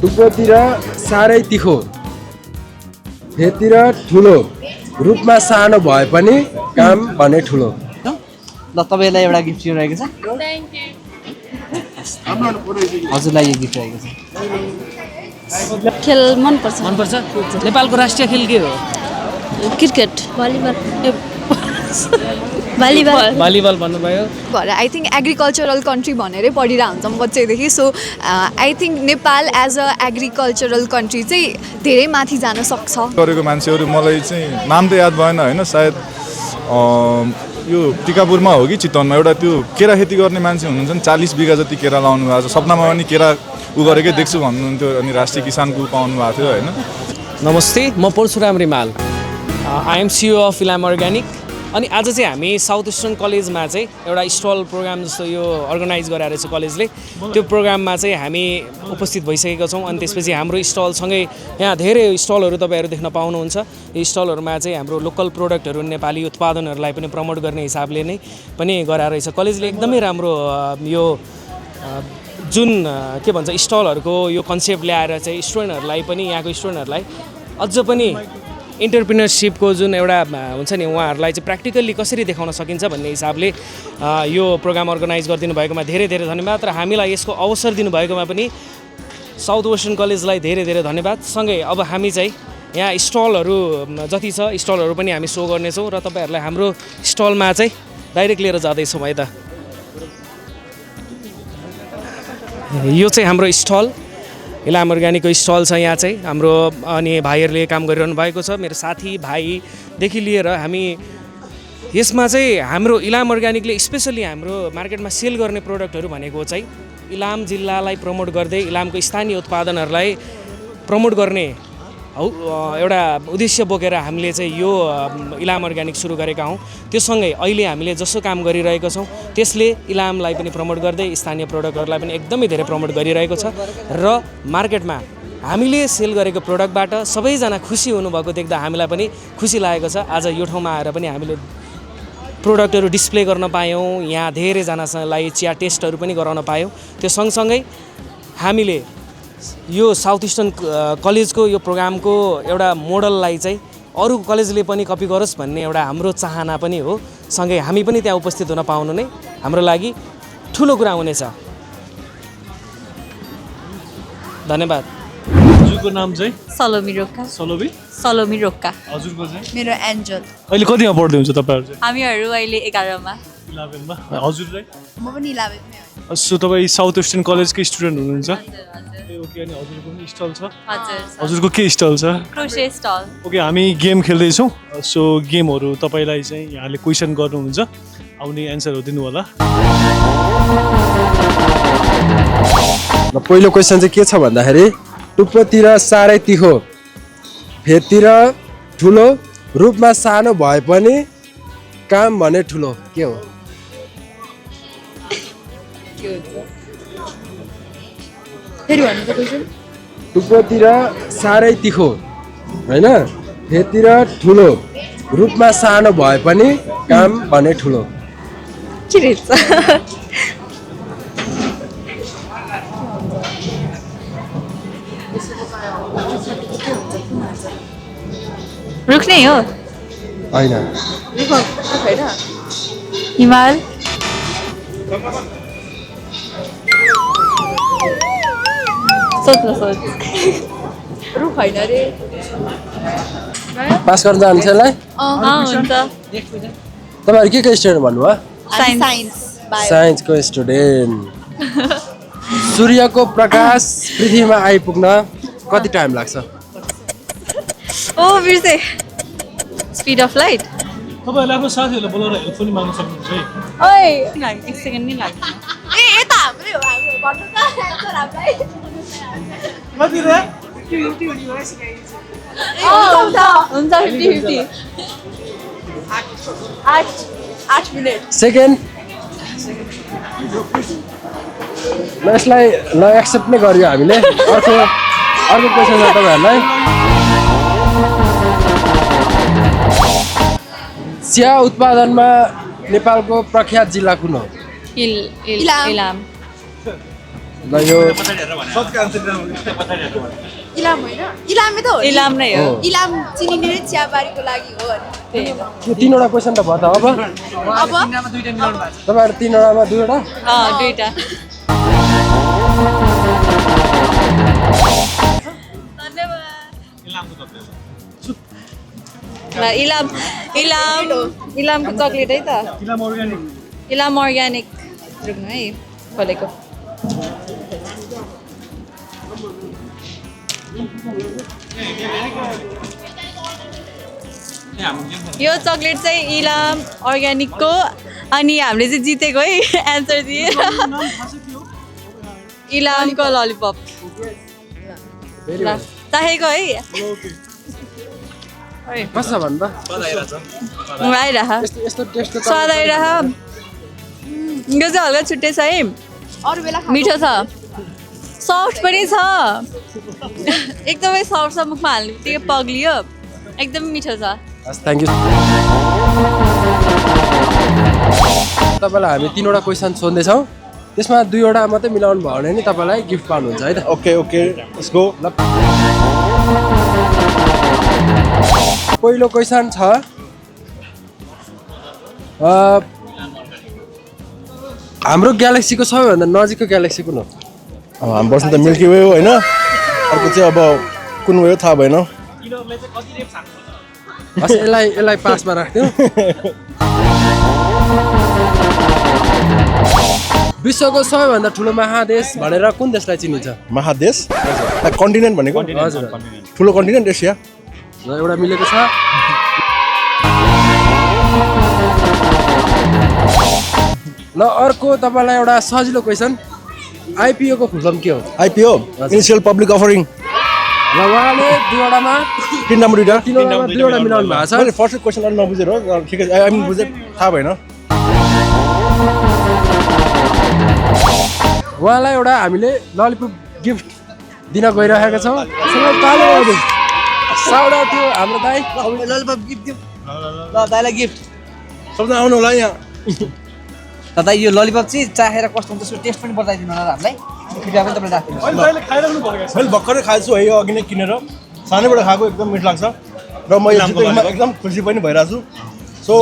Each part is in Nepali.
टुप्पोतिर साह्रै तिखो फेतिर ठुलो रूपमा सानो भए पनि काम भने ठुलो। ल तपाईलाई एउटा गिफ्ट रहेको छ। हजुरलाई यो गिफ्ट रहेको छ। खेल मनपर्छ। नेपालको राष्ट्रिय खेल के हो? क्रिकेट भलिबल भन्नुभयो। आई थिङ्क एग्रिकल्चरल कन्ट्री भनेरै पढिरहेको हुन्छौँ बच्चैदेखि। So I think Nepal as a agricultural country चाहिँ धेरै माथि जान सक्छ। गरेको मान्छेहरू मलाई चाहिँ नाम त याद भएन होइन, सायद यो टिकापुरमा हो कि चितवनमा एउटा त्यो केरा खेती गर्ने मान्छे हुनुहुन्छ नि, 40 बिघा जति केरा लाउनु भएको छ। सपनामा पनि केरा गरेकै देख्छु भन्नुहुन्थ्यो, अनि राष्ट्रिय किसानको पाउनु भएको थियो होइन। नमस्ते, म Parshuram Rimal, I'm CEO of Ilam organic. अनि आज चाहिँ हामी साउथ इस्टर्न कलेजमा चाहिँ एउटा स्टल प्रोग्राम जस्तो यो अर्गनाइज गराएर छ कलेजले। त्यो प्रोग्राममा चाहिँ हामी उपस्थित भइसकेका छौँ। अनि त्यसपछि हाम्रो स्टलसँगै यहाँ धेरै स्टलहरू तपाईँहरू देख्न पाउनुहुन्छ। यो स्टलहरूमा चाहिँ हाम्रो लोकल प्रोडक्टहरू, नेपाली उत्पादनहरूलाई पनि प्रमोट गर्ने हिसाबले नै पनि गराएर छ कलेजले। एकदमै राम्रो यो जुन के भन्छ स्टलहरूको यो कन्सेप्ट ल्याएर चाहिँ स्टुडेन्टहरूलाई पनि, यहाँको स्टुडेन्टहरूलाई अझ पनि इन्टरप्रिनरसिपको जुन एउटा हुन्छ नि, उहाँहरूलाई चाहिँ प्र्याक्टिकल्ली कसरी देखाउन सकिन्छ भन्ने हिसाबले यो प्रोग्राम अर्गनाइज गरिदिनु भएकोमा धेरै धेरै धन्यवाद। र हामीलाई यसको अवसर दिनुभएकोमा पनि साउथ वेस्टर्न कलेजलाई धेरै धेरै धन्यवाद। सँगै अब हामी चाहिँ यहाँ स्टलहरू जति छ स्टलहरू पनि हामी सो गर्नेछौँ र तपाईँहरूलाई हाम्रो स्टलमा चाहिँ डाइरेक्ट लिएर जाँदैछौँ है त। यो चाहिँ हाम्रो स्टल, इलाम अर्ग्यानिकको स्टल छ यहाँ चाहिँ हाम्रो। अनि भाइहरूले काम गरिरहनु भएको छ, मेरो साथी भाइदेखि लिएर हामी यसमा चाहिँ हाम्रो इलाम अर्ग्यानिकले स्पेसली हाम्रो मार्केटमा सेल गर्ने प्रोडक्टहरू भनेको चाहिँ इलाम जिल्लालाई प्रमोट गर्दै इलामको स्थानीय उत्पादनहरूलाई प्रमोट गर्ने एउटा उद्देश्य बोकेर हामीले चाहिँ यो इलाम अर्ग्यानिक सुरु गरेका हौँ। त्योसँगै अहिले हामीले जसो काम गरिरहेका छौँ त्यसले इलामलाई पनि प्रमोट गर्दै स्थानीय प्रोडक्टहरूलाई पनि एकदमै धेरै प्रमोट गरिरहेको छ। र मार्केटमा हामीले सेल गरेको प्रोडक्टबाट सबैजना खुसी हुनुभएको देख्दा हामीलाई पनि खुसी लागेको छ। आज यो ठाउँमा आएर पनि हामीले प्रोडक्टहरू डिस्प्ले गर्न पायौँ, यहाँ धेरैजनालाई चिया टेस्टहरू पनि गराउन पायौँ। त्यो सँगसँगै हामीले यो साउथ इस्टर्न कलेजको यो प्रोग्रामको एउटा मोडललाई चाहिँ अरू कलेजले पनि कपी गरोस् भन्ने एउटा हाम्रो चाहना पनि हो। सँगै हामी पनि त्यहाँ उपस्थित हुन पाउनु नै हाम्रो लागि ठुलो कुरा हुनेछ। धन्यवाद। हजुरको नाम चाहिँ? सलोमी रोक्का। सलोमी रोक्का। हजुरको चाहिँ? मेरो एन्जल। अहिले कतिमा पढ्दै हुन्छ तपाईँहरू चाहिँ? हामीहरू अहिले 11मा। 11मा। हजुरलाई? म पनि 11मै हो। सो तपाईँ साउथ वेस्टर्न कलेजकै स्टुडेन्ट हुनुहुन्छ? ओके, अनि हजुरको पनि स्टल छ? हजुरको के स्टल छ? Crochet stall. ओके, हामी गेम खेल्दैछौँ। सो गेमहरू तपाईँलाई चाहिँ यहाँले क्वेसन गर्नुहुन्छ, आउने एन्सरहरू दिनु होला। पहिलो क्वेसन चाहिँ के छ भन्दाखेरि टुप्पोतिर साह्रै तिखो फेतिर ठुलो रूपमा सानो भए पनि काम भने ठुलो के हो? टुप्पोतिर साह्रै तिखो होइन, फेतिर ठुलो रूपमा सानो भए पनि काम भने ठुलो। के रहेछ? रुख नै हो? होइन, हिमाल। सोच रुख होइन रे। पास गर्न जान्छ यसलाई? हुन्छ। तपाईँहरू के स्टुडेन्ट भन्नुभयो? साइन्स। साइन्सको स्टुडेन्ट। सूर्यको प्रकाश पृथ्वीमा आइपुग्न कति टाइम लाग्छ? ओ बिर्से। Speed of light. तपाईँहरूले आफ्नो साथीहरूलाई बोलाएर हेल्प पनि माग्न सक्नुहुन्छ है। ओइ 1 सेकेन्ड नि लाग्छ। ए यता हाम्रै हो, हाम्रो भन्नु त एन्सर हामीलाई। कति रे? 50 हुन्छ 50-50। 8 मिनेट। सेकेन्ड ल यसलाई ल एक्सेप्ट नै गर्यो हामीले। अर्को क्वेसन छ तपाईँहरूलाई। चिया उत्पादनमा नेपालको प्रख्यात जिल्ला कुन हो? इलाम। ल यो इलाम होइन इलामै त हो नि। इलाम नै हो इलाम चिनिने चियाबारीको लागि हो अरे यो 3वटा क्वेसन त भयो त अब अब तपाईँहरू 3वटामा 2वटा दुईटा इलाम इलाम इलामको चक्लेट है त इलाम अर्ग्यानिक रुक्नु है खोलेको यो चक्लेट चाहिँ इलाम अर्ग्यानिकको अनि हामीले चाहिँ जितेको है एन्सर दिएर इलामको ललिपप ल चाहेको है कस्तो भन्नु त आइरह यस्तो टेस्ट त स्वाद आइरह यो चाहिँ हल्का छुट्टै छ है अरू बेला मिठो छ सफ्ट पनि छ एकदमै सफ्ट छ मुखमा हाल्ने बित्तिकै पग्लियो एकदमै मिठो छ हस् थ्याङ्क यू तपाईँलाई हामी 3वटा क्वेसन सोध्दैछौँ त्यसमा 2वटा मात्रै मिलाउनु भयो भने नि तपाईँलाई गिफ्ट पाउनुहुन्छ है त ओके लेट्स गो ल पहिलो क्वेसन छ हाम्रो ग्यालेक्सीको सबैभन्दा नजिकको ग्यालेक्सी कुन हो हामी बस्नु त मिल्की वे हो होइन अर्को चाहिँ अब कुन वे हो थाहा भएन हस् यसलाई पासमा राख्थ्यौँ विश्वको सबैभन्दा ठुलो महादेश भनेर कुन देशलाई चिनिन्छ महादेश कन्टिनेन्ट भनेको हजुर ठुलो कन्टिनेन्ट एसिया ल एउटा मिलेको छ ल अर्को तपाईँलाई एउटा सजिलो क्वेसन आइपिओ को फुल फर्म के हो आइपिओ इनिसियल पब्लिक अफरिङ ल उहाँले 2वटामा 3वटा 2वटा मिलाउनु भएको छ मैले फर्स्ट क्वेसन अलिक नबुझेर हो ठिकै आई मिन बुझेँ थाहा भएन उहाँलाई एउटा हामीले ललिपप गिफ्ट दिन गइरहेका छौँ साउड आउट थियो हाम्रो दाइ ललिपप गिफ्ट दिउँ ल दाइलाई गिफ्ट सबजना आउनु होला यहाँ दादा यो ललिपप चाहिँ चाखेर कस्तो हुन्छ त्यसको टेस्ट पनि बताइदिनु होला हामीलाई कृपया पनि तपाईँले राखिदिनुहोस् मैले भर्खरै खाएको छु है यो अघि नै किनेर सानैबाट खाएको एकदम मिठो लाग्छ र म एकदम खुसी पनि भइरहेको छु so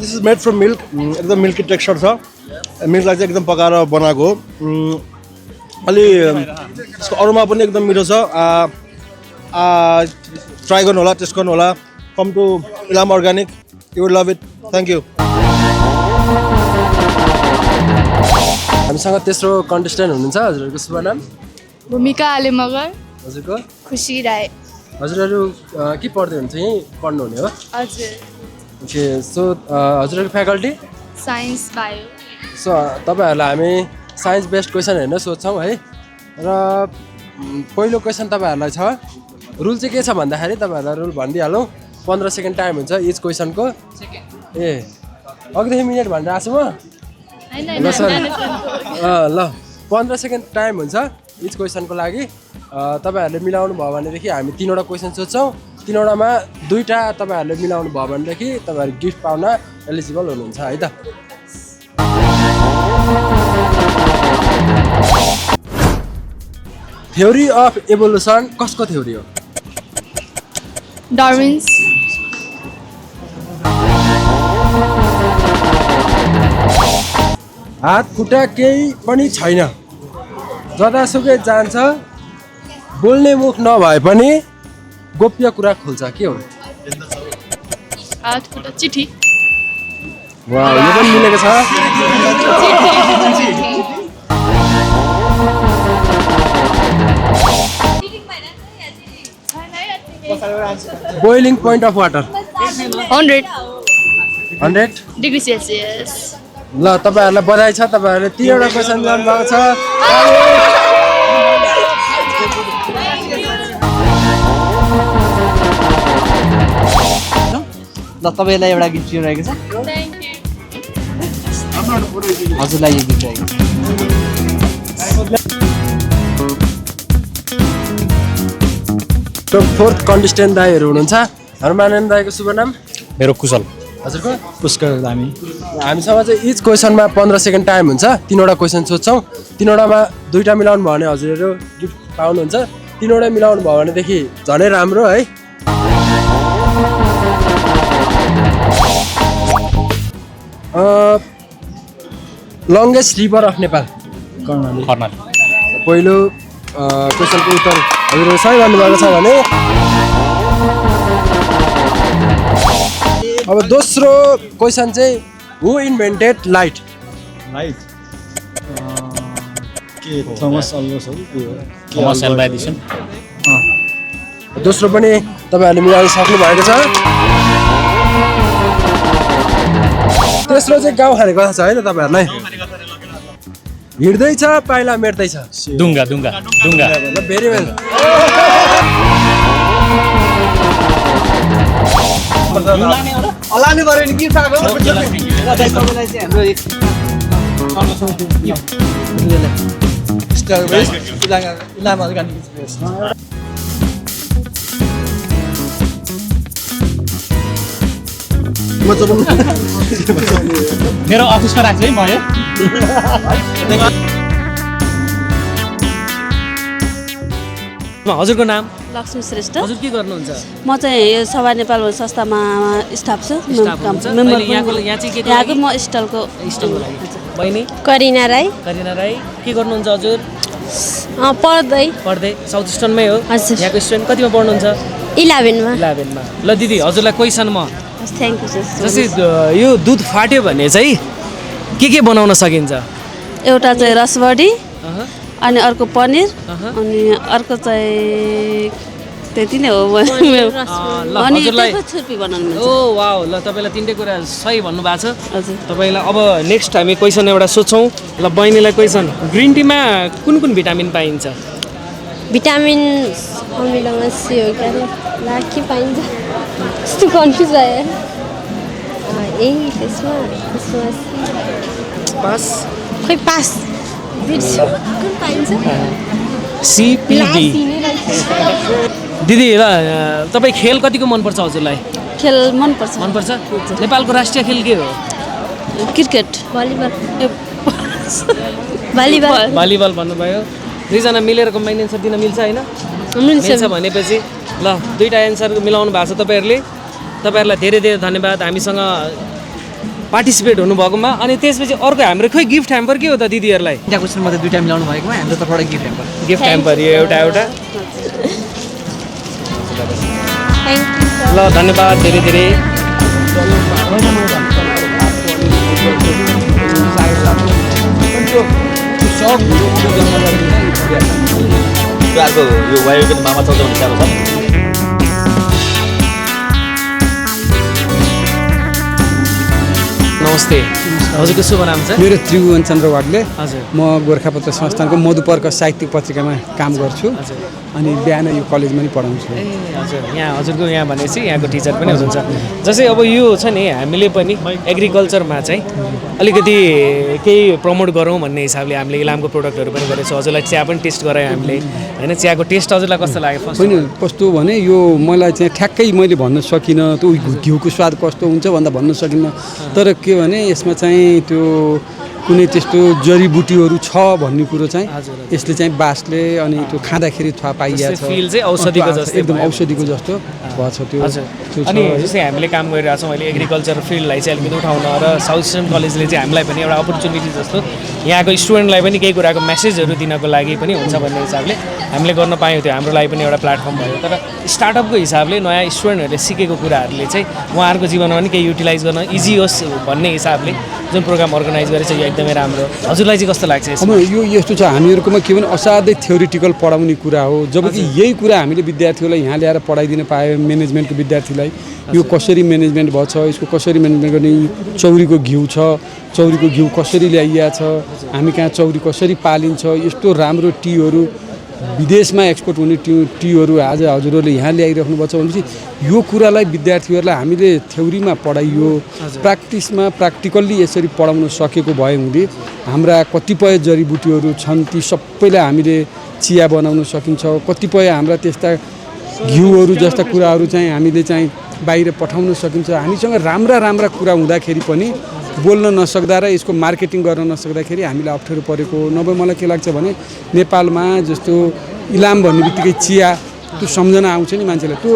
this is made from milk एकदम मिल्की टेक्स्चर छ मिल्कलाई चाहिँ एकदम पकाएर बनाएको हो अलि यसको अरूमा पनि एकदम मिठो छ ट्राई गर्नु होला टेस्ट गर्नु होला come to Ilam organic you will love it thank you हामीसँग तेस्रो कन्टेस्टेन्ट हुनुहुन्छ हजुरहरूको शुभ नाम भूमिका आले मगर हजुरको खुसी राई हजुरहरू के पढ्दै हुनुहुन्छ यहीँ पढ्नुहुने हो हजुर ओके सो हजुरहरूको फ्याकल्टी साइन्स बायो सो तपाईँहरूलाई हामी साइन्स बेस्ड क्वेसन हेर्न सोध्छौँ है र पहिलो क्वेसन तपाईँहरूलाई छ रुल चाहिँ के छ भन्दाखेरि तपाईँहरूलाई रुल भनिदिइहालौँ 15 सेकेन्ड टाइम हुन्छ इच क्वेसनको ए अघिदेखि मिनट भनेर आएको छु म ल 15 सेकेन्ड टाइम हुन्छ इच क्वेसनको लागि तपाईँहरूले मिलाउनु भयो भनेदेखि हामी 3वटा क्वेसन सोध्छौँ 3वटामा 2टा तपाईँहरूले मिलाउनु भयो भनेदेखि तपाईँहरू गिफ्ट पाउन एलिजिबल हुनुहुन्छ है त थ्योरी अफ एभोल्युसन कसको थ्योरी हो डार्विन्स हात खुट्टा केही पनि छैन जतासुकै जान्छ बोल्ने मुख नभए पनि गोप्य कुरा खोल्छ के हो हात खुट्टा चिठी वाह यो पनि मिलेको छ boiling point of water 100 100 degree Celsius ल तपाईँहरूलाई बधाई छ तपाईँहरूले 3वटा क्वेसन जान्नुभएको छ ल तपाईँलाई एउटा गिफ्ट रहेको छ हजुरलाई यो गिफ्ट रहेको छ त्यो 4th कन्टेस्टेन्ट दाइहरू हुनुहुन्छ हनुमानन्द दाइको शुभ नाम मेरो कुशल हजुरको पुष्कर दामी हामीसँग चाहिँ इच क्वेसनमा 15 सेकेन्ड टाइम हुन्छ 3वटा क्वेसन सोध्छौँ 3वटामा दुईवटा मिलाउनु भयो भने हजुरहरू गिफ्ट पाउनुहुन्छ 3वटा मिलाउनु भयो भनेदेखि झनै राम्रो है longest river of Nepal Karnali पहिलो क्वेसनको उत्तर हजुरहरू सही भन्नुभएको छ भने अब दोस्रो क्वेसन चाहिँ who invented light Thomas Alva Edison दोस्रो पनि तपाईँहरूले मिलाउन सक्नु भएको छ तेस्रो चाहिँ गाउँ खाने कथा छ है त तपाईँहरूलाई हिँड्दैछ पाइला मेट्दैछ डुङ्गा भेरी वेल अलाने गऱ्यो नि गिफ्ट आएको तपाईँलाई चाहिँ हाम्रो मेरो अफिसमा राख्छु है म यो हजुरको नाम लक्ष्मी श्रेष्ठ हजुर के गर्नुहुन्छ म चाहिँ यो सभा नेपाल संस्थामा स्टाफ छु यहाँ चाहिँ के यहाँको म स्टलको बहिनी करिना राई के गर्नुहुन्छ हजुर पढ्दै साउथ इस्टर्नमै हो हजुर यहाँको स्टुडेन्ट कतिमा पढ्नुहुन्छ 11मा ल दिदी हजुरलाई क्वेसन म थ्याङ्क यू जस्तै यो दुध फाट्यो भने चाहिँ के बनाउन सकिन्छ एउटा चाहिँ रसबडी अनि अर्को पनिर अनि अर्को चाहिँ त्यति नै हो अनि छुर्पी बनाउनु ओ वाउ ल तपाईँलाई तिनटै कुरा सही भन्नुभएको छ हजुर तपाईँलाई अब नेक्स्ट हामी क्वेसन एउटा सोच्छौँ ल बहिनीलाई क्वेसन ग्रिन टीमा कुन भिटामिन पाइन्छ भिटामिन अमिलोमा सी हो क्या के पाइन्छ यस्तो कन्फ्युज आयो त्यसमा पास खै पास कुन पाइन्छ सिपिडी दिदी ल तपाईँ खेल कतिको मनपर्छ हजुरलाई खेल मनपर्छ नेपालको राष्ट्रिय खेल के हो क्रिकेट भलिबल भन्नुभयो दुईजना मिलेर कम्बाइन एन्सर दिन मिल्छ होइन मिल्छ भनेपछि ल दुईवटा एन्सर मिलाउनु भएको छ तपाईँहरूलाई धेरै धन्यवाद हामीसँग पार्टिसिपेट हुनुभएकोमा अनि त्यसपछि अर्को हाम्रो खोइ गिफ्ट ह्याम्पर के हो त दिदीहरूलाई त्यहाँ क्वेसन मात्रै 2टा मिलाउनु भएकोमा हाम्रो तर्फबाट गिफ्ट ह्याम्पर यो एउटा ल धन्यवाद धेरै यो वायुको मामा चल्छ साह्रो छ नमस्ते हजुरको शुभ नाम छ मेरो त्रिभुवन चन्द्र वाग्ले हजुर म गोर्खापत्र संस्थानको मधुपर्क साहित्यिक पत्रिकामा काम गर्छु अनि बिहान यो कलेजमा नि पढाउँछु हजुर यहाँ हजुरको यहाँ भनेपछि यहाँको टिचर पनि हुनुहुन्छ जस्तै अब यो छ नि हामीले पनि एग्रिकल्चरमा चाहिँ अलिकति केही प्रमोट गरौँ भन्ने हिसाबले हामीले इलामको प्रोडक्टहरू पनि गरेको छौँ हजुरलाई चिया पनि टेस्ट गरायो हामीले होइन चियाको टेस्ट हजुरलाई कस्तो लाग्यो होइन कस्तो भने यो मलाई चाहिँ ठ्याक्कै मैले भन्न सकिनँ त्यो घिउको स्वाद कस्तो हुन्छ भन्दा भन्न सकिनँ तर के भने यसमा चाहिँ त्यो कुनै त्यस्तो जडीबुटीहरू छ भन्ने कुरो चाहिँ यसले चाहिँ बासले अनि त्यो खाँदाखेरि थाहा पाइएको छ फिल चाहिँ औषधिको जस्तो एकदम औषधिको जस्तो भएछ त्यो अनि जस्तै हामीले काम गरिरहेको छौँ अहिले एग्रिकल्चर फिल्डलाई चाहिँ अलिकति उठाउन र साउथ इस्टर्न कलेजले चाहिँ हामीलाई पनि एउटा अपर्च्युनिटी जस्तो यहाँको स्टुडेन्टलाई पनि केही कुराको मेसेजहरू दिनको लागि पनि हुन्छ भन्ने हिसाबले हामीले गर्न पायौँ त्यो हाम्रो लागि पनि एउटा प्लेटफर्म भयो तर स्टार्टअपको हिसाबले नयाँ स्टुडेन्टहरूले सिकेको कुराहरूले चाहिँ उहाँहरूको जीवनमा पनि केही युटिलाइज गर्न इजी होस् भन्ने हिसाबले जुन प्रोग्राम अर्गनाइज गरेछ यो एकदमै राम्रो हजुरलाई चाहिँ कस्तो लाग्छ अब यो यस्तो छ हामीहरूकोमा के भने असाध्यै थ्योरिटिकल पढाउने कुरा हो जबकि यही कुरा हामीले विद्यार्थीहरूलाई यहाँ ल्याएर पढाइदिन पायो म्यानेजमेन्टको विद्यार्थीलाई यो कसरी म्यानेजमेन्ट भएछ यसको कसरी म्यानेजमेन्ट गर्ने चौरीको घिउ छ चौरीको घिउ कसरी ल्याइएको छ हामी कहाँ चौरी कसरी पालिन्छ यस्तो राम्रो टीहरू विदेशमा एक्सपोर्ट हुने टीहरू आज हजुरहरूले यहाँ ल्याइराख्नु भएको छ भनेपछि यो कुरालाई विद्यार्थीहरूलाई हामीले थ्योरीमा पढाइयो प्र्याक्टिसमा प्र्याक्टिकल्ली यसरी पढाउन सकेको भए हुँदै हाम्रा कतिपय जडीबुटीहरू छन् ती सबैलाई हामीले चिया बनाउन सकिन्छ कतिपय हाम्रा त्यस्ता घिउहरू जस्ता कुराहरू चाहिँ हामीले चाहिँ बाहिर पठाउन सकिन्छ हामीसँग राम्रा कुरा हुँदाखेरि पनि बोल्न नसक्दा र यसको मार्केटिङ गर्न नसक्दाखेरि हामीलाई अप्ठ्यारो परेको नभए मलाई के लाग्छ भने नेपालमा जस्तो इलाम भन्ने बित्तिकै चिया त्यो सम्झना आउँछ नि मान्छेलाई त्यो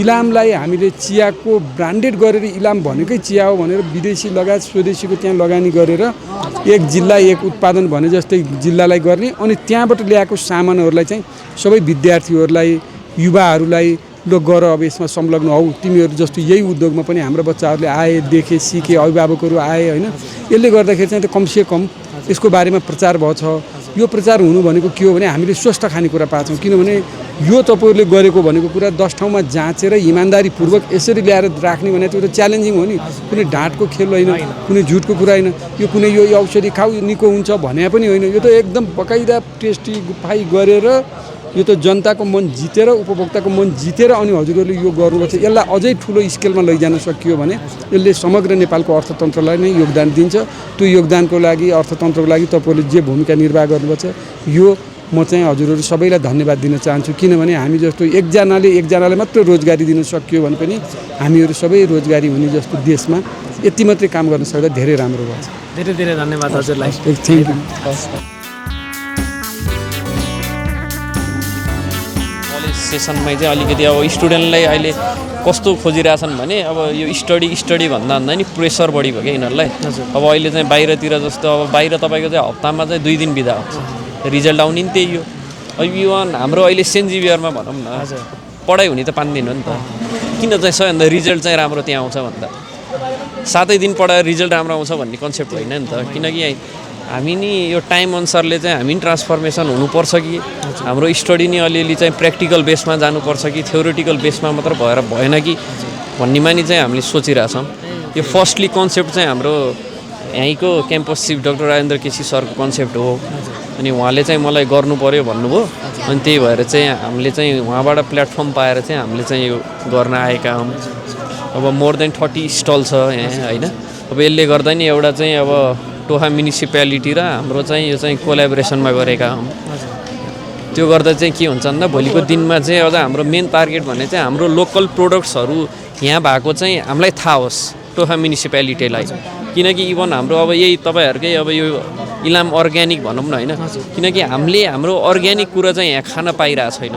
इलामलाई हामीले चियाको ब्रान्डेड गरेर इलाम भनेकै चिया हो भनेर विदेशी लगायत स्वदेशीको त्यहाँ लगानी गरेर एक जिल्ला एक उत्पादन भने जस्तै जिल्लालाई गर्ने अनि त्यहाँबाट ल्याएको सामानहरूलाई चाहिँ सबै विद्यार्थीहरूलाई युवाहरूलाई ल गर अब यसमा संलग्न हौ तिमीहरू जस्तो यही उद्योगमा पनि हाम्रो बच्चाहरूले आए देखे सिके अभिभावकहरू आए होइन यसले गर्दाखेरि चाहिँ कमसे कम यसको बारेमा प्रचार भएछ यो प्रचार हुनु भनेको के हो भने हामीले स्वस्थ खानेकुरा पाछौँ किनभने यो तपाईँहरूले गरेको भनेको कुरा 10 ठाउँमा जाँचेर इमान्दारीपूर्वक यसरी ल्याएर राख्ने भने त्यो त च्यालेन्जिङ हो नि कुनै ढाँटको खेल होइन कुनै झुटको कुरा होइन यो कुनै यो औषधि खाऊ यो निको हुन्छ भने पनि होइन यो त एकदम बकाइदा टेस्टी गुफाई गरेर यो त जनताको मन जितेर उपभोक्ताको मन जितेर अनि हजुरहरूले यो गर्नुपर्छ यसलाई अझै ठुलो स्केलमा लैजान सकियो भने यसले समग्र नेपालको अर्थतन्त्रलाई नै योगदान दिन्छ त्यो योगदानको लागि अर्थतन्त्रको लागि तपाईँहरूले जे भूमिका निर्वाह गर्नुपर्छ यो म चाहिँ हजुरहरू सबैलाई धन्यवाद दिन चाहन्छु किनभने हामी जस्तो एकजनाले मात्र रोजगारी दिन सकियो भने पनि हामीहरू सबै रोजगारी हुने जस्तो देशमा यति मात्रै काम गर्न सक्दा धेरै राम्रो भएको छ धेरै धेरै धन्यवाद हजुरलाई थ्याङ्क यू सेसनमा चाहिँ अलिकति अब स्टुडेन्टलाई अहिले कस्तो खोजिरहेछन् भने अब यो स्टडी भन्दा नि प्रेसर बढी भयो क्या यिनीहरूलाई अब अहिले चाहिँ बाहिरतिर जस्तो अब बाहिर तपाईँको चाहिँ हप्तामा चाहिँ 2 दिन बिदा हुन्छ रिजल्ट आउने नि त्यही हो अब इभन हाम्रो अहिले सेन्ट जेभियरमा भनौँ न पढाइ हुने त 5 दिन हो नि त किन चाहिँ सबैभन्दा रिजल्ट चाहिँ राम्रो त्यहाँ आउँछ भन्दा 7 दिन पढाएर रिजल्ट राम्रो आउँछ भन्ने कन्सेप्ट होइन नि त किनकि हामी नि यो टाइम अनुसारले चाहिँ हामी ट्रान्सफर्मेसन हुनुपर्छ कि हाम्रो स्टडी नि अलिअलि चाहिँ प्र्याक्टिकल बेसमा जानुपर्छ कि थ्योरिटिकल बेसमा मात्र भएन कि भन्नेमा नि चाहिँ हामीले सोचिरहेछौँ यो फर्स्टली कन्सेप्ट चाहिँ हाम्रो यहीँको campus chief doctor Rajendra KC सरको कन्सेप्ट हो अनि उहाँले चाहिँ मलाई गर्नु पर्यो भन्नुभयो अनि त्यही भएर चाहिँ हामीले चाहिँ उहाँबाट प्लेटफर्म पाएर चाहिँ हामीले चाहिँ यो गर्न आएका हौँ अब मोर देन 30 स्टल छ यहाँ होइन अब यसले गर्दा नि एउटा चाहिँ अब टोहा म्युनिसिप्यालिटी र हाम्रो चाहिँ यो चाहिँ कोलाबोरेसनमा गरेका हौँ त्यो गर्दा चाहिँ के हुन्छ भन्दा भोलिको दिनमा चाहिँ अझ हाम्रो मेन टार्गेट भने चाहिँ हाम्रो लोकल प्रोडक्ट्सहरू यहाँ भएको चाहिँ हामीलाई थाहा होस् टोहा म्युनिसिप्यालिटीलाई किनकि इभन हाम्रो अब यही तपाईँहरूकै अब यो इलाम अर्ग्यानिक भनौँ न होइन किनकि हामीले हाम्रो अर्ग्यानिक कुरा चाहिँ यहाँ खान पाइरहेको छैन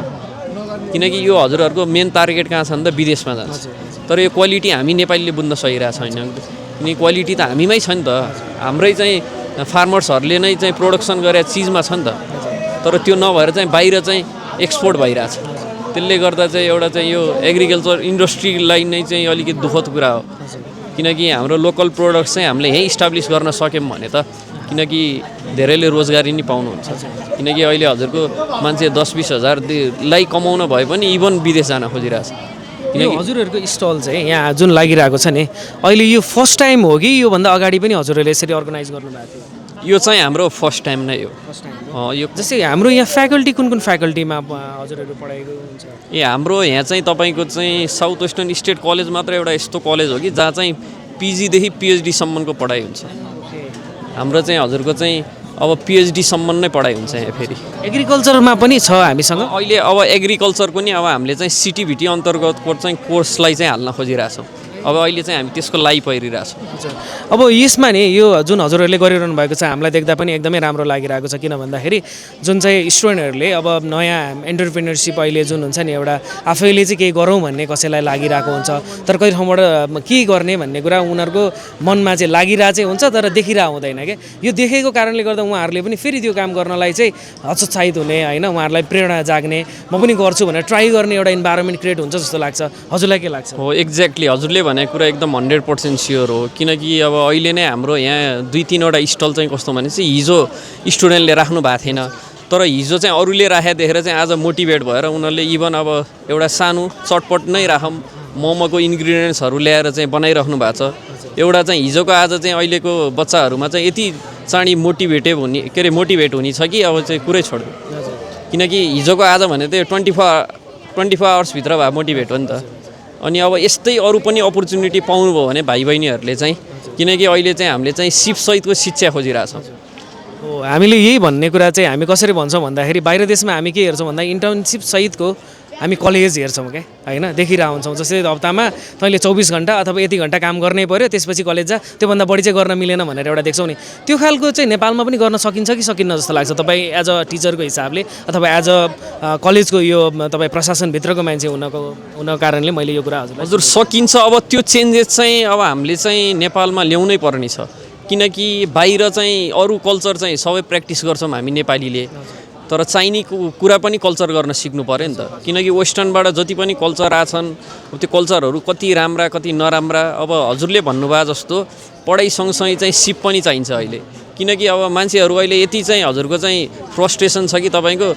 किनकि यो हजुरहरूको मेन टार्गेट कहाँ छ भन्दा विदेशमा जान्छ तर यो क्वालिटी हामी नेपालीले बुझ्न सकिरहेको छैन किनकि क्वालिटी त हामीमै छ नि त हाम्रै चाहिँ फार्मर्सहरूले नै चाहिँ प्रोडक्सन गरेर चिजमा छ नि त तर त्यो नभएर चाहिँ बाहिर चाहिँ एक्सपोर्ट भइरहेछ त्यसले गर्दा चाहिँ एउटा चाहिँ यो एग्रिकल्चर इन्डस्ट्रीलाई नै चाहिँ अलिकति दुःखद कुरा हो किनकि हाम्रो लोकल प्रोडक्ट्स चाहिँ हामीले यहीँ इस्टाब्लिस गर्न सक्यौँ भने त किनकि धेरैले रोजगारी नै पाउनुहुन्छ किनकि अहिले हजुरको मान्छे 10-20 हजारलाई कमाउन भए पनि इभन विदेश जान खोजिरहेछ यो हजुरहरूको स्टल चाहिँ यहाँ जुन लागिरहेको छ नि अहिले यो फर्स्ट टाइम हो कि योभन्दा अगाडि पनि हजुरहरूले यसरी अर्गनाइज गर्नुभएको थियो यो चाहिँ हाम्रो फर्स्ट टाइम नै हो यो जस्तै हाम्रो यहाँ फ्याकल्टी कुन फ्याकल्टीमा हजुरहरू पढाएको हुन्छ हाम्रो यहाँ चाहिँ तपाईँको चाहिँ साउथ वेस्टर्न स्टेट कलेज मात्र एउटा यस्तो कलेज हो कि जहाँ चाहिँ पिजीदेखि पिएचडी सम्मको पढाइ हुन्छ हाम्रो चाहिँ हजुरको चाहिँ अब पिएचडी सम्म नै पढाइ हुन्छ यहाँ फेरि एग्रिकल्चरमा पनि छ हामीसँग अहिले अब एग्रिकल्चरको नि अब हामीले चाहिँ सिटिभिटी अन्तर्गतको चाहिँ कोर्सलाई चाहिँ हाल्न खोजिरहेछौँ अब अहिले चाहिँ हामी त्यसको लागि परिरहेछौँ अब यसमा नि यो जुन हजुरहरूले गरिरहनु भएको छ हामीलाई देख्दा पनि एकदमै राम्रो लागिरहेको छ किन भन्दाखेरि जुन चाहिँ स्टुडेन्टहरूले अब नयाँ एन्टरप्रेन्योरसिप अहिले जुन हुन्छ नि एउटा आफैले चाहिँ केही गरौँ भन्ने कसैलाई लागिरहेको हुन्छ तर कहिले ठाउँबाट के गर्ने भन्ने कुरा उनीहरूको मनमा चाहिँ लागिरहेको चाहिँ हुन्छ तर देखिरहेको हुँदैन क्या यो देखेको कारणले गर्दा उहाँहरूले पनि फेरि त्यो काम गर्नलाई चाहिँ हतोत्साहित हुने होइन उहाँहरूलाई प्रेरणा जाग्ने म पनि गर्छु भनेर ट्राई गर्ने एउटा इन्भाइरोमेन्ट क्रिएट हुन्छ जस्तो लाग्छ हजुरलाई के लाग्छ हो एक्ज्याक्टली हजुरले भनेको कुरा एकदम 100% स्योर हो किनकि अब अहिले नै हाम्रो यहाँ 2-3 वटा स्टल चाहिँ कस्तो भने चाहिँ हिजो स्टुडेन्टले राख्नु भएको थिएन तर हिजो चाहिँ अरूले राखेर देखेर चाहिँ आज मोटिभेट भएर उनीहरूले इभन अब एउटा सानो चटपट नै राखौँ मोमोको इन्ग्रिडियन्ट्सहरू ल्याएर चाहिँ बनाइराख्नु भएको छ एउटा चाहिँ हिजोको आज चाहिँ अहिलेको बच्चाहरूमा चाहिँ यति चाँडी मोटिभेट हुने छ कि अब चाहिँ कुरै छोड्यो किनकि हिजोको आज भने चाहिँ 24 आवर्सभित्र भए मोटिभेट हो नि त अनि अब यस्तै अरू पनि अपर्च्युनिटी पाउनुभयो भने भाइ बहिनीहरूले चाहिँ किनकि अहिले चाहिँ हामीले चाहिँ सिपसहितको शिक्षा खोजिरहेछौँ हामीले यही भन्ने कुरा चाहिँ हामी कसरी भन्छौँ भन्दाखेरि बाहिर देशमा हामी के हेर्छौँ भन्दा इन्टर्नसिप सहितको हामी कलेज हेर्छौँ क्या होइन, देखिरहेको हुन्छौँ। जस्तै हप्तामा तैँले 24 घन्टा अथवा यति घन्टा काम गर्नै पऱ्यो, त्यसपछि कलेज जा, त्योभन्दा बढी चाहिँ गर्न मिलेन भनेर एउटा देख्छौँ नि। त्यो खालको चाहिँ नेपालमा पनि गर्न सकिन्छ कि सकिन्न जस्तो लाग्छ तपाईँ एज अ टिचरको हिसाबले, अथवा एज अ कलेजको यो तपाईँ प्रशासनभित्रको मान्छे हुनको कारणले मैले यो कुरा हजुर सकिन्छ। अब त्यो चेन्जेस चाहिँ अब हामीले चाहिँ नेपालमा ल्याउनै पर्ने छ, किनकि बाहिर चाहिँ अरू कल्चर चाहिँ सबै प्र्याक्टिस गर्छौँ हामी नेपालीले, तर चाहिने कुरा पनि कल्चर गर्न सिक्नु पऱ्यो नि त। किनकि वेस्टर्नबाट जति पनि कल्चर आछन् त्यो कल्चरहरू कति राम्रा कति नराम्रा। अब हजुरले भन्नुभयो जस्तो पढाइ सँगसँगै चाहिँ सिप पनि चाहिन्छ अहिले, किनकि अब मान्छेहरू अहिले यति चाहिँ हजुरको चाहिँ फ्रस्ट्रेसन छ कि तपाईँको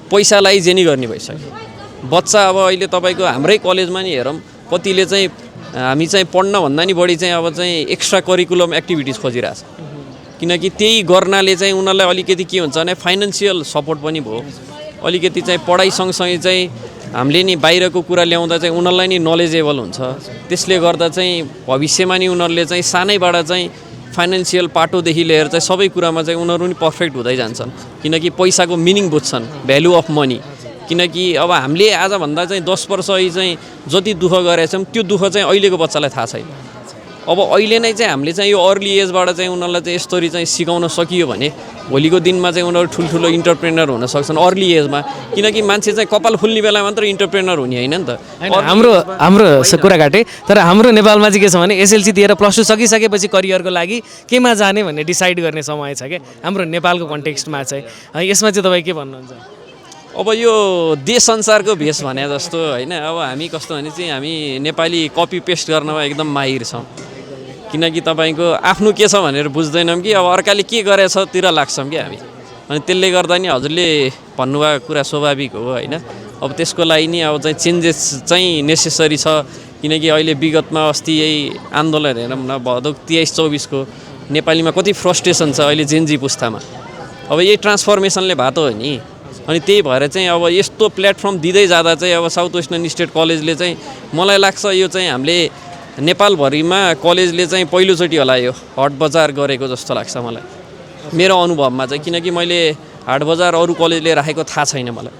पैसालाई जेनी गर्ने भइसक्यो। बच्चा अब अहिले तपाईँको हाम्रै कलेजमा नि हेरौँ कतिले चाहिँ हामी चाहिँ पढ्न भन्दा नि बढी चाहिँ अब चाहिँ एक्स्ट्रा करिकुलम एक्टिभिटिज खोजिरहेछ, किनकि त्यही गर्नाले चाहिँ उनीहरूलाई अलिकति के हुन्छ भने फाइनेन्सियल सपोर्ट पनि भयो, अलिकति चाहिँ पढाइ सँगसँगै चाहिँ हामीले नि बाहिरको कुरा ल्याउँदा चाहिँ उनीहरूलाई नि नलेजेबल हुन्छ। त्यसले गर्दा चाहिँ भविष्यमा नि उनीहरूले चाहिँ सानैबाट चाहिँ फाइनेन्सियल पाटोदेखि लिएर चाहिँ सबै कुरामा चाहिँ उनीहरू नि पर्फेक्ट हुँदै जान्छन्, किनकि पैसाको मिनिङ बुझ्छन्, भ्यालु अफ मनी। किनकि अब हामीले आजभन्दा चाहिँ 10 वर्ष अघि चाहिँ जति दुःख गरेछौँ त्यो दुःख चाहिँ अहिलेको बच्चालाई थाहा छैन। अब अहिले नै चाहिँ हामीले चाहिँ यो अर्ली एजबाट चाहिँ उनीहरूलाई चाहिँ यसरी चाहिँ सिकाउन सकियो भने भोलिको दिनमा चाहिँ उनीहरू ठुल्ठुलो इन्टरप्रेनर हुन सक्छन् अर्ली एजमा, किनकि मान्छे चाहिँ कपाल फुल्ने बेला मात्र इन्टरप्रेनर हुने होइन नि त। हाम्रो कुरा काटेँ, तर हाम्रो नेपालमा चाहिँ के छ भने एसएलसी दिएर +2 सकिसकेपछि करियरको लागि केमा जाने भन्ने डिसाइड गर्ने समय छ क्या हाम्रो नेपालको कन्टेक्स्टमा चाहिँ। यसमा चाहिँ तपाईँ के भन्नुहुन्छ? अब यो देश संसारको भेष भने जस्तो होइन, अब हामी कस्तो भने चाहिँ हामी नेपाली कपी पेस्ट गर्नमा एकदम माहिर छौँ, किनकि तपाईँको आफ्नो के छ भनेर बुझ्दैनौँ कि अब अर्काले के गरेछ तिर लाग्छौँ कि हामी। अनि त्यसले गर्दा नि हजुरले भन्नुभएको कुरा स्वाभाविक हो होइन। अब त्यसको लागि नि अब चाहिँ चेन्जेस चाहिँ नेसेसरी छ, किनकि अहिले विगतमा अस्ति यही आन्दोलन हेरौँ न भदौ 23-24 को नेपालीमा कति फ्रस्ट्रेसन छ अहिले जेनजी पुस्तामा। अब यही ट्रान्सफर्मेसनले भएको हो नि। अनि त्यही भएर चाहिँ अब यस्तो प्लेटफर्म दिँदै जाँदा चाहिँ अब साउथ वेस्टर्न स्टेट कलेजले चाहिँ मलाई लाग्छ यो चाहिँ हामीले नेपालभरिमा कलेजले चाहिँ पहिलोचोटि होला यो हाट बजार गरेको जस्तो लाग्छ मलाई, मेरो अनुभवमा चाहिँ। किनकि मैले हाट बजार अरू कलेजले राखेको थाहा छैन मलाई,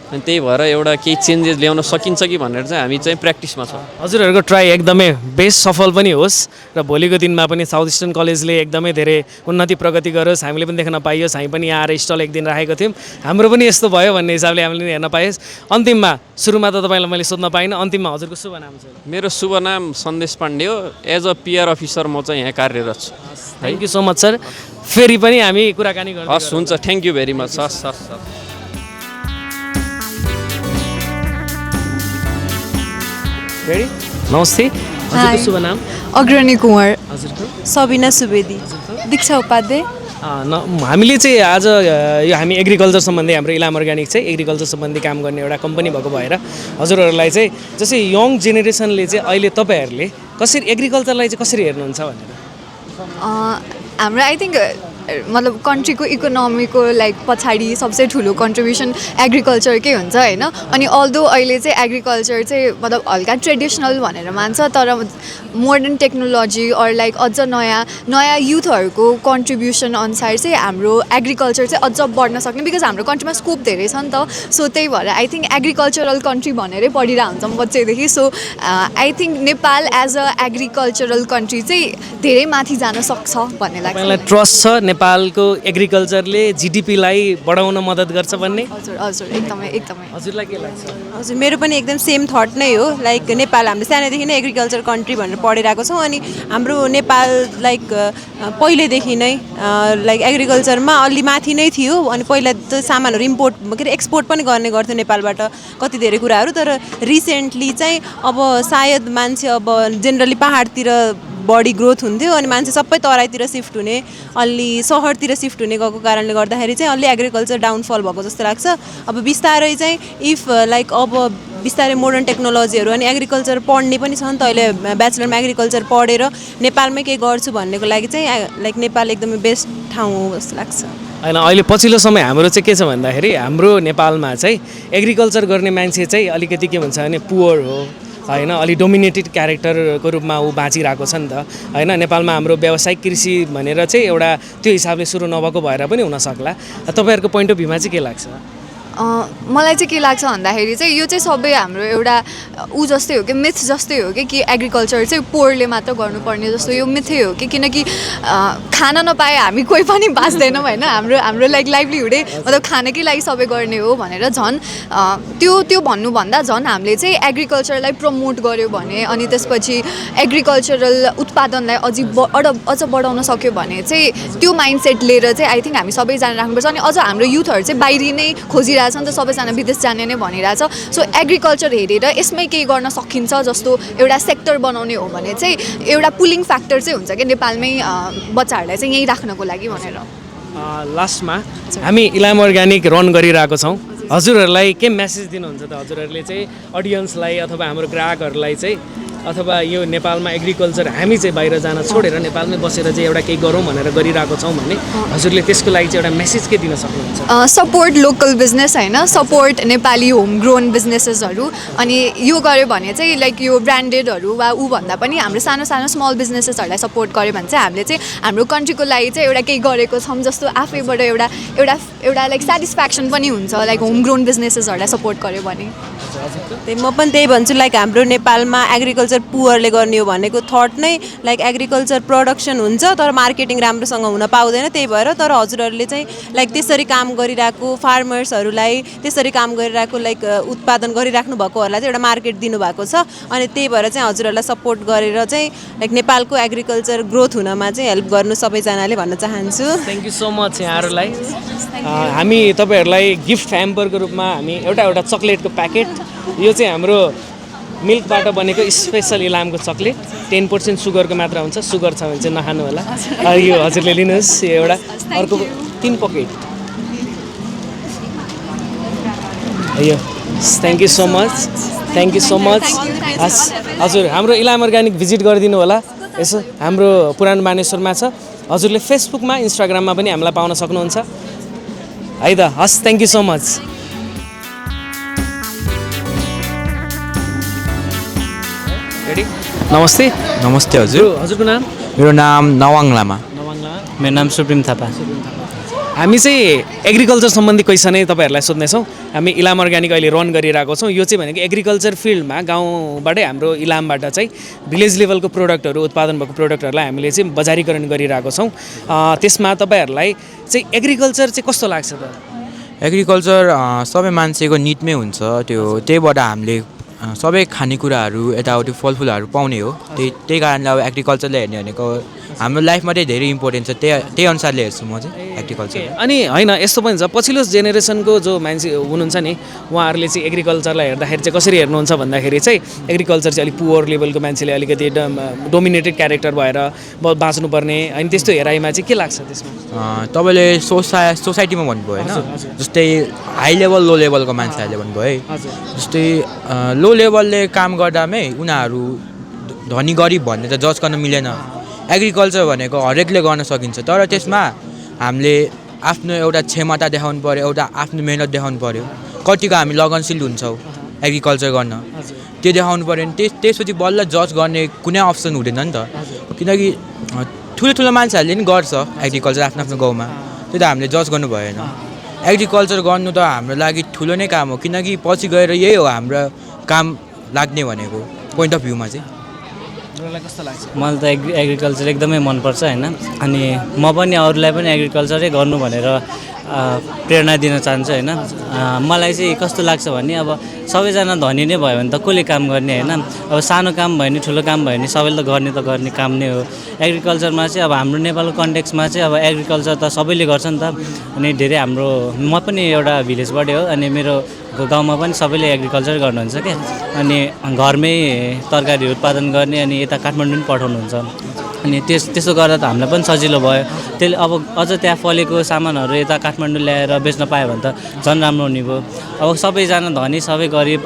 अनि त्यही भएर एउटा केही चेन्जेस ल्याउन सकिन्छ कि भनेर चाहिँ हामी चाहिँ प्र्याक्टिसमा छौँ। हजुरहरूको ट्राई एकदमै बेस्ट सफल पनि होस् र भोलिको दिनमा पनि साउथ इस्टर्न कलेजले एकदमै धेरै उन्नति प्रगति गरोस्, हामीले पनि देख्न पाइयोस्। हामी पनि यहाँ आएर स्टल एक दिन राखेको थियौँ, हाम्रो पनि यस्तो भयो भन्ने हिसाबले हामीले हेर्न पाइयोस्। अन्तिममा सुरुमा त तपाईँलाई मैले सोध्न पाइनँ, अन्तिममा हजुरको शुभ नाम छ? मेरो शुभ नाम सन्देश पाण्डे हो। एज अ पिआर अफिसर म चाहिँ यहाँ कार्यरत छु। Thank you so much sir. फेरि पनि हामी कुराकानी गर्छौँ। हस् हुन्छ, थ्याङ्क यू भेरी मच। हस् हस् हस्। नमस्ते, हजुरको शुभ नाम? अग्रणी कुँवर। हजुरको? सबिना सुवेदी। दीक्षा उपाध्याय। हामीले चाहिँ आज यो हामी एग्रिकल्चर सम्बन्धी हाम्रो इलाम अर्ग्यानिक चाहिँ एग्रिकल्चर सम्बन्धी काम गर्ने एउटा कम्पनी भएको भएर हजुरहरूलाई चाहिँ जस्तै यङ जेनेरेसनले चाहिँ अहिले तपाईँहरूले कसरी एग्रिकल्चरलाई चाहिँ कसरी हेर्नुहुन्छ भनेर? हाम्रो आई थिङ्क मतलब कन्ट्रीको इकोनोमीको लाइक पछाडि सबसे ठुलो कन्ट्रिब्युसन एग्रिकल्चरकै हुन्छ होइन। अनि अल्दो अहिले चाहिँ एग्रिकल्चर चाहिँ मतलब हल्का ट्रेडिसनल भनेर मान्छ, तर मोडर्न टेक्नोलोजी अर लाइक अझ नयाँ युथहरूको कन्ट्रिब्युसन अनुसार चाहिँ हाम्रो एग्रिकल्चर चाहिँ अझ बढ्न सक्ने, बिकज हाम्रो कन्ट्रीमा स्कोप धेरै छ नि त। सो त्यही भएर आई थिङ्क एग्रिकल्चरल कन्ट्री भनेरै पढिरहेको हुन्छौँ बच्चैदेखि। So I think Nepal as a agricultural country चाहिँ धेरै माथि जान सक्छ भन्ने लाग्छ। मलाई ट्रस्ट छ नेपालको एग्रिकल्चरले जिडिपीलाई बढाउन मद्दत गर्छ भन्ने? हजुर हजुर एकदमै एकदमै। हजुरलाई के लाग्छ? हजुर मेरो पनि एकदम सेम थट नै हो। लाइक नेपाल हामीले सानैदेखि नै एग्रिकल्चर कन्ट्री भनेर पढिरहेको छौँ, अनि हाम्रो नेपाल लाइक पहिलेदेखि नै लाइक एग्रिकल्चरमा अलि माथि नै थियो। अनि पहिला त सामानहरू इम्पोर्ट के अरे एक्सपोर्ट पनि गर्ने गर्थ्यो नेपालबाट कति धेरै कुराहरू, तर रिसेन्टली चाहिँ अब सायद मान्छे अब जेनरली पाहाडतिर बढी ग्रोथ हुन्थ्यो अनि मान्छे सबै तराईतिर सिफ्ट हुने, अलि सहरतिर सिफ्ट हुने गएको कारणले गर्दाखेरि चाहिँ अलि एग्रिकल्चर डाउनफल भएको जस्तो लाग्छ। अब बिस्तारै चाहिँ इफ लाइक अब बिस्तारै मोडर्न टेक्नोलोजीहरू अनि एग्रिकल्चर पढ्ने पनि छ नि त। अहिले ब्याचलरमा एग्रिकल्चर पढेर नेपालमै केही गर्छु भन्नेको लागि चाहिँ लाइक नेपाल एकदमै बेस्ट ठाउँ हो जस्तो लाग्छ। होइन अहिले पछिल्लो समय हाम्रो चाहिँ के छ भन्दाखेरि हाम्रो नेपालमा चाहिँ एग्रिकल्चर गर्ने मान्छे चाहिँ अलिकति के भन्छ भने पुवर हो होइन, अलि डोमिनेटेड क्यारेक्टरको रूपमा ऊ बाँचिरहेको छ नि त होइन। नेपालमा हाम्रो व्यावसायिक कृषि भनेर चाहिँ एउटा त्यो हिसाबले सुरु नभएको भएर पनि हुनसक्ला। तपाईँहरूको पोइन्ट अफ भ्यूमा चाहिँ के लाग्छ? मलाई चाहिँ के लाग्छ भन्दाखेरि चाहिँ यो चाहिँ सबै हाम्रो एउटा ऊ जस्तै हो कि मिथ जस्तै हो कि एग्रिकल्चर चाहिँ पोरले मात्र गर्नुपर्ने जस्तो यो मिथै हो कि किनकि खान नपाए हामी कोही पनि बाँच्दैनौँ होइन हाम्रो लाइक लाइभलीहुडै मतलब खानकै लागि सबै गर्ने हो भनेर झन् त्यो भन्नुभन्दा झन् हामीले चाहिँ एग्रिकल्चरलाई प्रमोट गर्यो भने अनि त्यसपछि एग्रिकल्चरल उत्पादनलाई अझ बढाउन सक्यो भने चाहिँ त्यो माइन्डसेट लिएर चाहिँ आई थिङ्क हामी सबैजना राख्नुपर्छ अनि अझ हाम्रो युथहरू चाहिँ बाहिरी नै खोजिरहेछ नि त सबैजना विदेश जाने नै भनिरहेछ सो एग्रिकल्चर हेरेर यसमै केही गर्न सकिन्छ जस्तो एउटा सेक्टर बनाउने हो भने चाहिँ एउटा पुलिङ फ्याक्टर चाहिँ हुन्छ कि नेपालमै बच्चाहरूलाई चाहिँ यहीँ राख्नको लागि भनेर लास्टमा हामी इलाम अर्ग्यानिक रन गरिरहेको छौँ हजुरहरूलाई के मेसेज दिनुहुन्छ त हजुरहरूले चाहिँ अडियन्सलाई अथवा हाम्रो ग्राहकहरूलाई चाहिँ अथवा यो नेपालमा एग्रिकल्चर हामी चाहिँ बाहिर जान छोडेर नेपालमै बसेर चाहिँ एउटा केही गरौँ भनेर गरिरहेको छौँ भने हजुरले त्यसको लागि चाहिँ एउटा मेसेज के दिन सक्नुहुन्छ सपोर्ट लोकल बिजनेस होइन सपोर्ट नेपाली होम ग्रोन बिजनेसेसहरू अनि यो गऱ्यो भने चाहिँ लाइक यो ब्रान्डेडहरू वा ऊ भन्दा पनि हाम्रो सानो सानो स्मल बिजनेसेसहरूलाई सपोर्ट गऱ्यो भने चाहिँ हामीले चाहिँ हाम्रो कन्ट्रीको लागि चाहिँ एउटा केही गरेको छौँ जस्तो आफैबाट एउटा लाइक सेटिस्फ्याक्सन पनि हुन्छ लाइक होम ग्रोन बिजनेसेसहरूलाई सपोर्ट गऱ्यो भने म पनि त्यही भन्छु लाइक हाम्रो नेपालमा एग्रिकल्चर पुवरले गर्ने हो भनेको थट नै लाइक एग्रिकल्चर प्रोडक्सन हुन्छ तर मार्केटिङ राम्रोसँग हुन पाउँदैन त्यही भएर तर हजुरहरूले चाहिँ लाइक त्यसरी काम गरिरहेको फार्मर्सहरूलाई त्यसरी काम गरिरहेको लाइक उत्पादन गरिराख्नु भएकोहरूलाई चाहिँ एउटा मार्केट दिनुभएको छ अनि त्यही भएर चाहिँ हजुरहरूलाई सपोर्ट गरेर चाहिँ लाइक नेपालको एग्रिकल्चर ग्रोथ हुनमा चाहिँ हेल्प गर्नु सबैजनाले भन्न चाहन्छु थ्याङ्क यू सो मच यहाँहरूलाई हामी तपाईँहरूलाई गिफ्ट ह्याम्परको रूपमा हामी एउटा चक्लेटको प्याकेट यो चाहिँ हाम्रो मिल्कबाट बनेको स्पेसल इलामको चक्लेट 10% सुगरको मात्रा हुन्छ सुगर छ भने चाहिँ नखानु होला यो हजुरले लिनुहोस् यो एउटा अर्को 3 पकेट यो थ्याङ्क यू सो मच हजुर हाम्रो इलाम अर्ग्यानिक भिजिट गरिदिनु होला यसो हाम्रो पुरानो बानेश्वरमा छ हजुरले फेसबुकमा इन्स्टाग्राममा पनि हामीलाई पाउन सक्नुहुन्छ है त हस् थ्याङ्क यू सो मच नमस्ते हजुरको नाम मेरो नाम नवाङ लामा मेरो नाम सुप्रिम थापा हामी चाहिँ एग्रिकल्चर सम्बन्धी क्वेसनै तपाईँहरूलाई सोध्नेछौँ हामी इलाम अर्ग्यानिक अहिले रन गरिरहेको छौँ यो चाहिँ भनेको एग्रिकल्चर फिल्डमा गाउँबाटै हाम्रो इलामबाट चाहिँ भिलेज लेभलको प्रोडक्टहरू उत्पादन भएको प्रोडक्टहरूलाई हामीले चाहिँ बजारीकरण गरिरहेको छौँ त्यसमा तपाईँहरूलाई चाहिँ एग्रिकल्चर चाहिँ कस्तो लाग्छ त एग्रिकल्चर सबै मान्छेको निडमै हुन्छ त्यहीबाट हामीले सबै खानेकुराहरू यताउति फलफुलहरू पाउने हो त्यही कारणले अब एग्रिकल्चरले हेर्ने भनेको हाम्रो लाइफमा चाहिँ धेरै इम्पोर्टेन्ट छ त्यही अनुसारले हेर्छु म चाहिँ एग्रिकल्चर अनि होइन यस्तो पनि छ पछिल्लो जेनेरेसनको जो मान्छे हुनुहुन्छ नि उहाँहरूले चाहिँ एग्रिकल्चरलाई हेर्दाखेरि चाहिँ कसरी हेर्नुहुन्छ भन्दाखेरि चाहिँ एग्रिकल्चर चाहिँ अलिक पुवर लेभलको मान्छेले अलिकति डोमिनेटेड क्यारेक्टर भएर बाँच्नुपर्ने अनि त्यस्तो हेराइमा चाहिँ के लाग्छ त्यसमा तपाईँले सोसाइटीमा भन्नुभयो होइन जस्तै हाई लेभल लो लेभलको मान्छेहरूले भन्नुभयो है जस्तै लो लेभलले काम गर्दामै उनीहरू धनी गरिब भन्ने त जज गर्न मिलेन एग्रिकल्चर भनेको हरेकले गर्न सकिन्छ तर त्यसमा हामीले आफ्नो एउटा क्षमता देखाउनु पऱ्यो एउटा आफ्नो मेहनत देखाउनु पऱ्यो कतिको हामी लगनशील हुन्छौँ एग्रिकल्चर गर्न त्यो देखाउनु पऱ्यो भने त्यसपछि बल्ल जज गर्ने कुनै अप्सन हुँदैन नि त किनकि ठुलो मान्छेहरूले नि गर्छ एग्रिकल्चर आफ्नो गाउँमा त्यो त हामीले जज गर्नु भएन एग्रिकल्चर गर्नु त हाम्रो लागि ठुलो नै काम हो किनकि पछि गएर यही हो हाम्रो काम लाग्ने भनेको पोइन्ट अफ भ्यूमा चाहिँ मलाई त एग्रिकल्चर एकदमै मनपर्छ होइन अनि म पनि अरूलाई पनि एग्रिकल्चरै गर्नु भनेर प्रेरणा दिन चाहन्छु होइन मलाई चाहिँ कस्तो लाग्छ भने अब सबैजना धनी नै भयो भने त कसले काम गर्ने होइन अब सानो काम भयो भने ठुलो काम भयो भने सबैले त गर्ने काम नै हो एग्रिकल्चरमा चाहिँ अब हाम्रो नेपालको कन्टेक्समा चाहिँ अब एग्रिकल्चर त सबैले गर्छ नि त अनि धेरै हाम्रो म पनि एउटा भिलेजबाटै हो अनि मेरो गाउँमा पनि सबैले एग्रिकल्चर गर्नुहुन्छ क्या अनि घरमै तरकारी उत्पादन गर्ने अनि यता काठमाडौँ पनि पठाउनुहुन्छ अनि त्यसो गर्दा त हामीलाई पनि सजिलो भयो त्यसले अब अझ त्यहाँ फलेको सामानहरू यता काठमाडौँ ल्याएर बेच्न पायो भने त झन् राम्रो हुने भयो अब सबैजना धनी सबै गरिब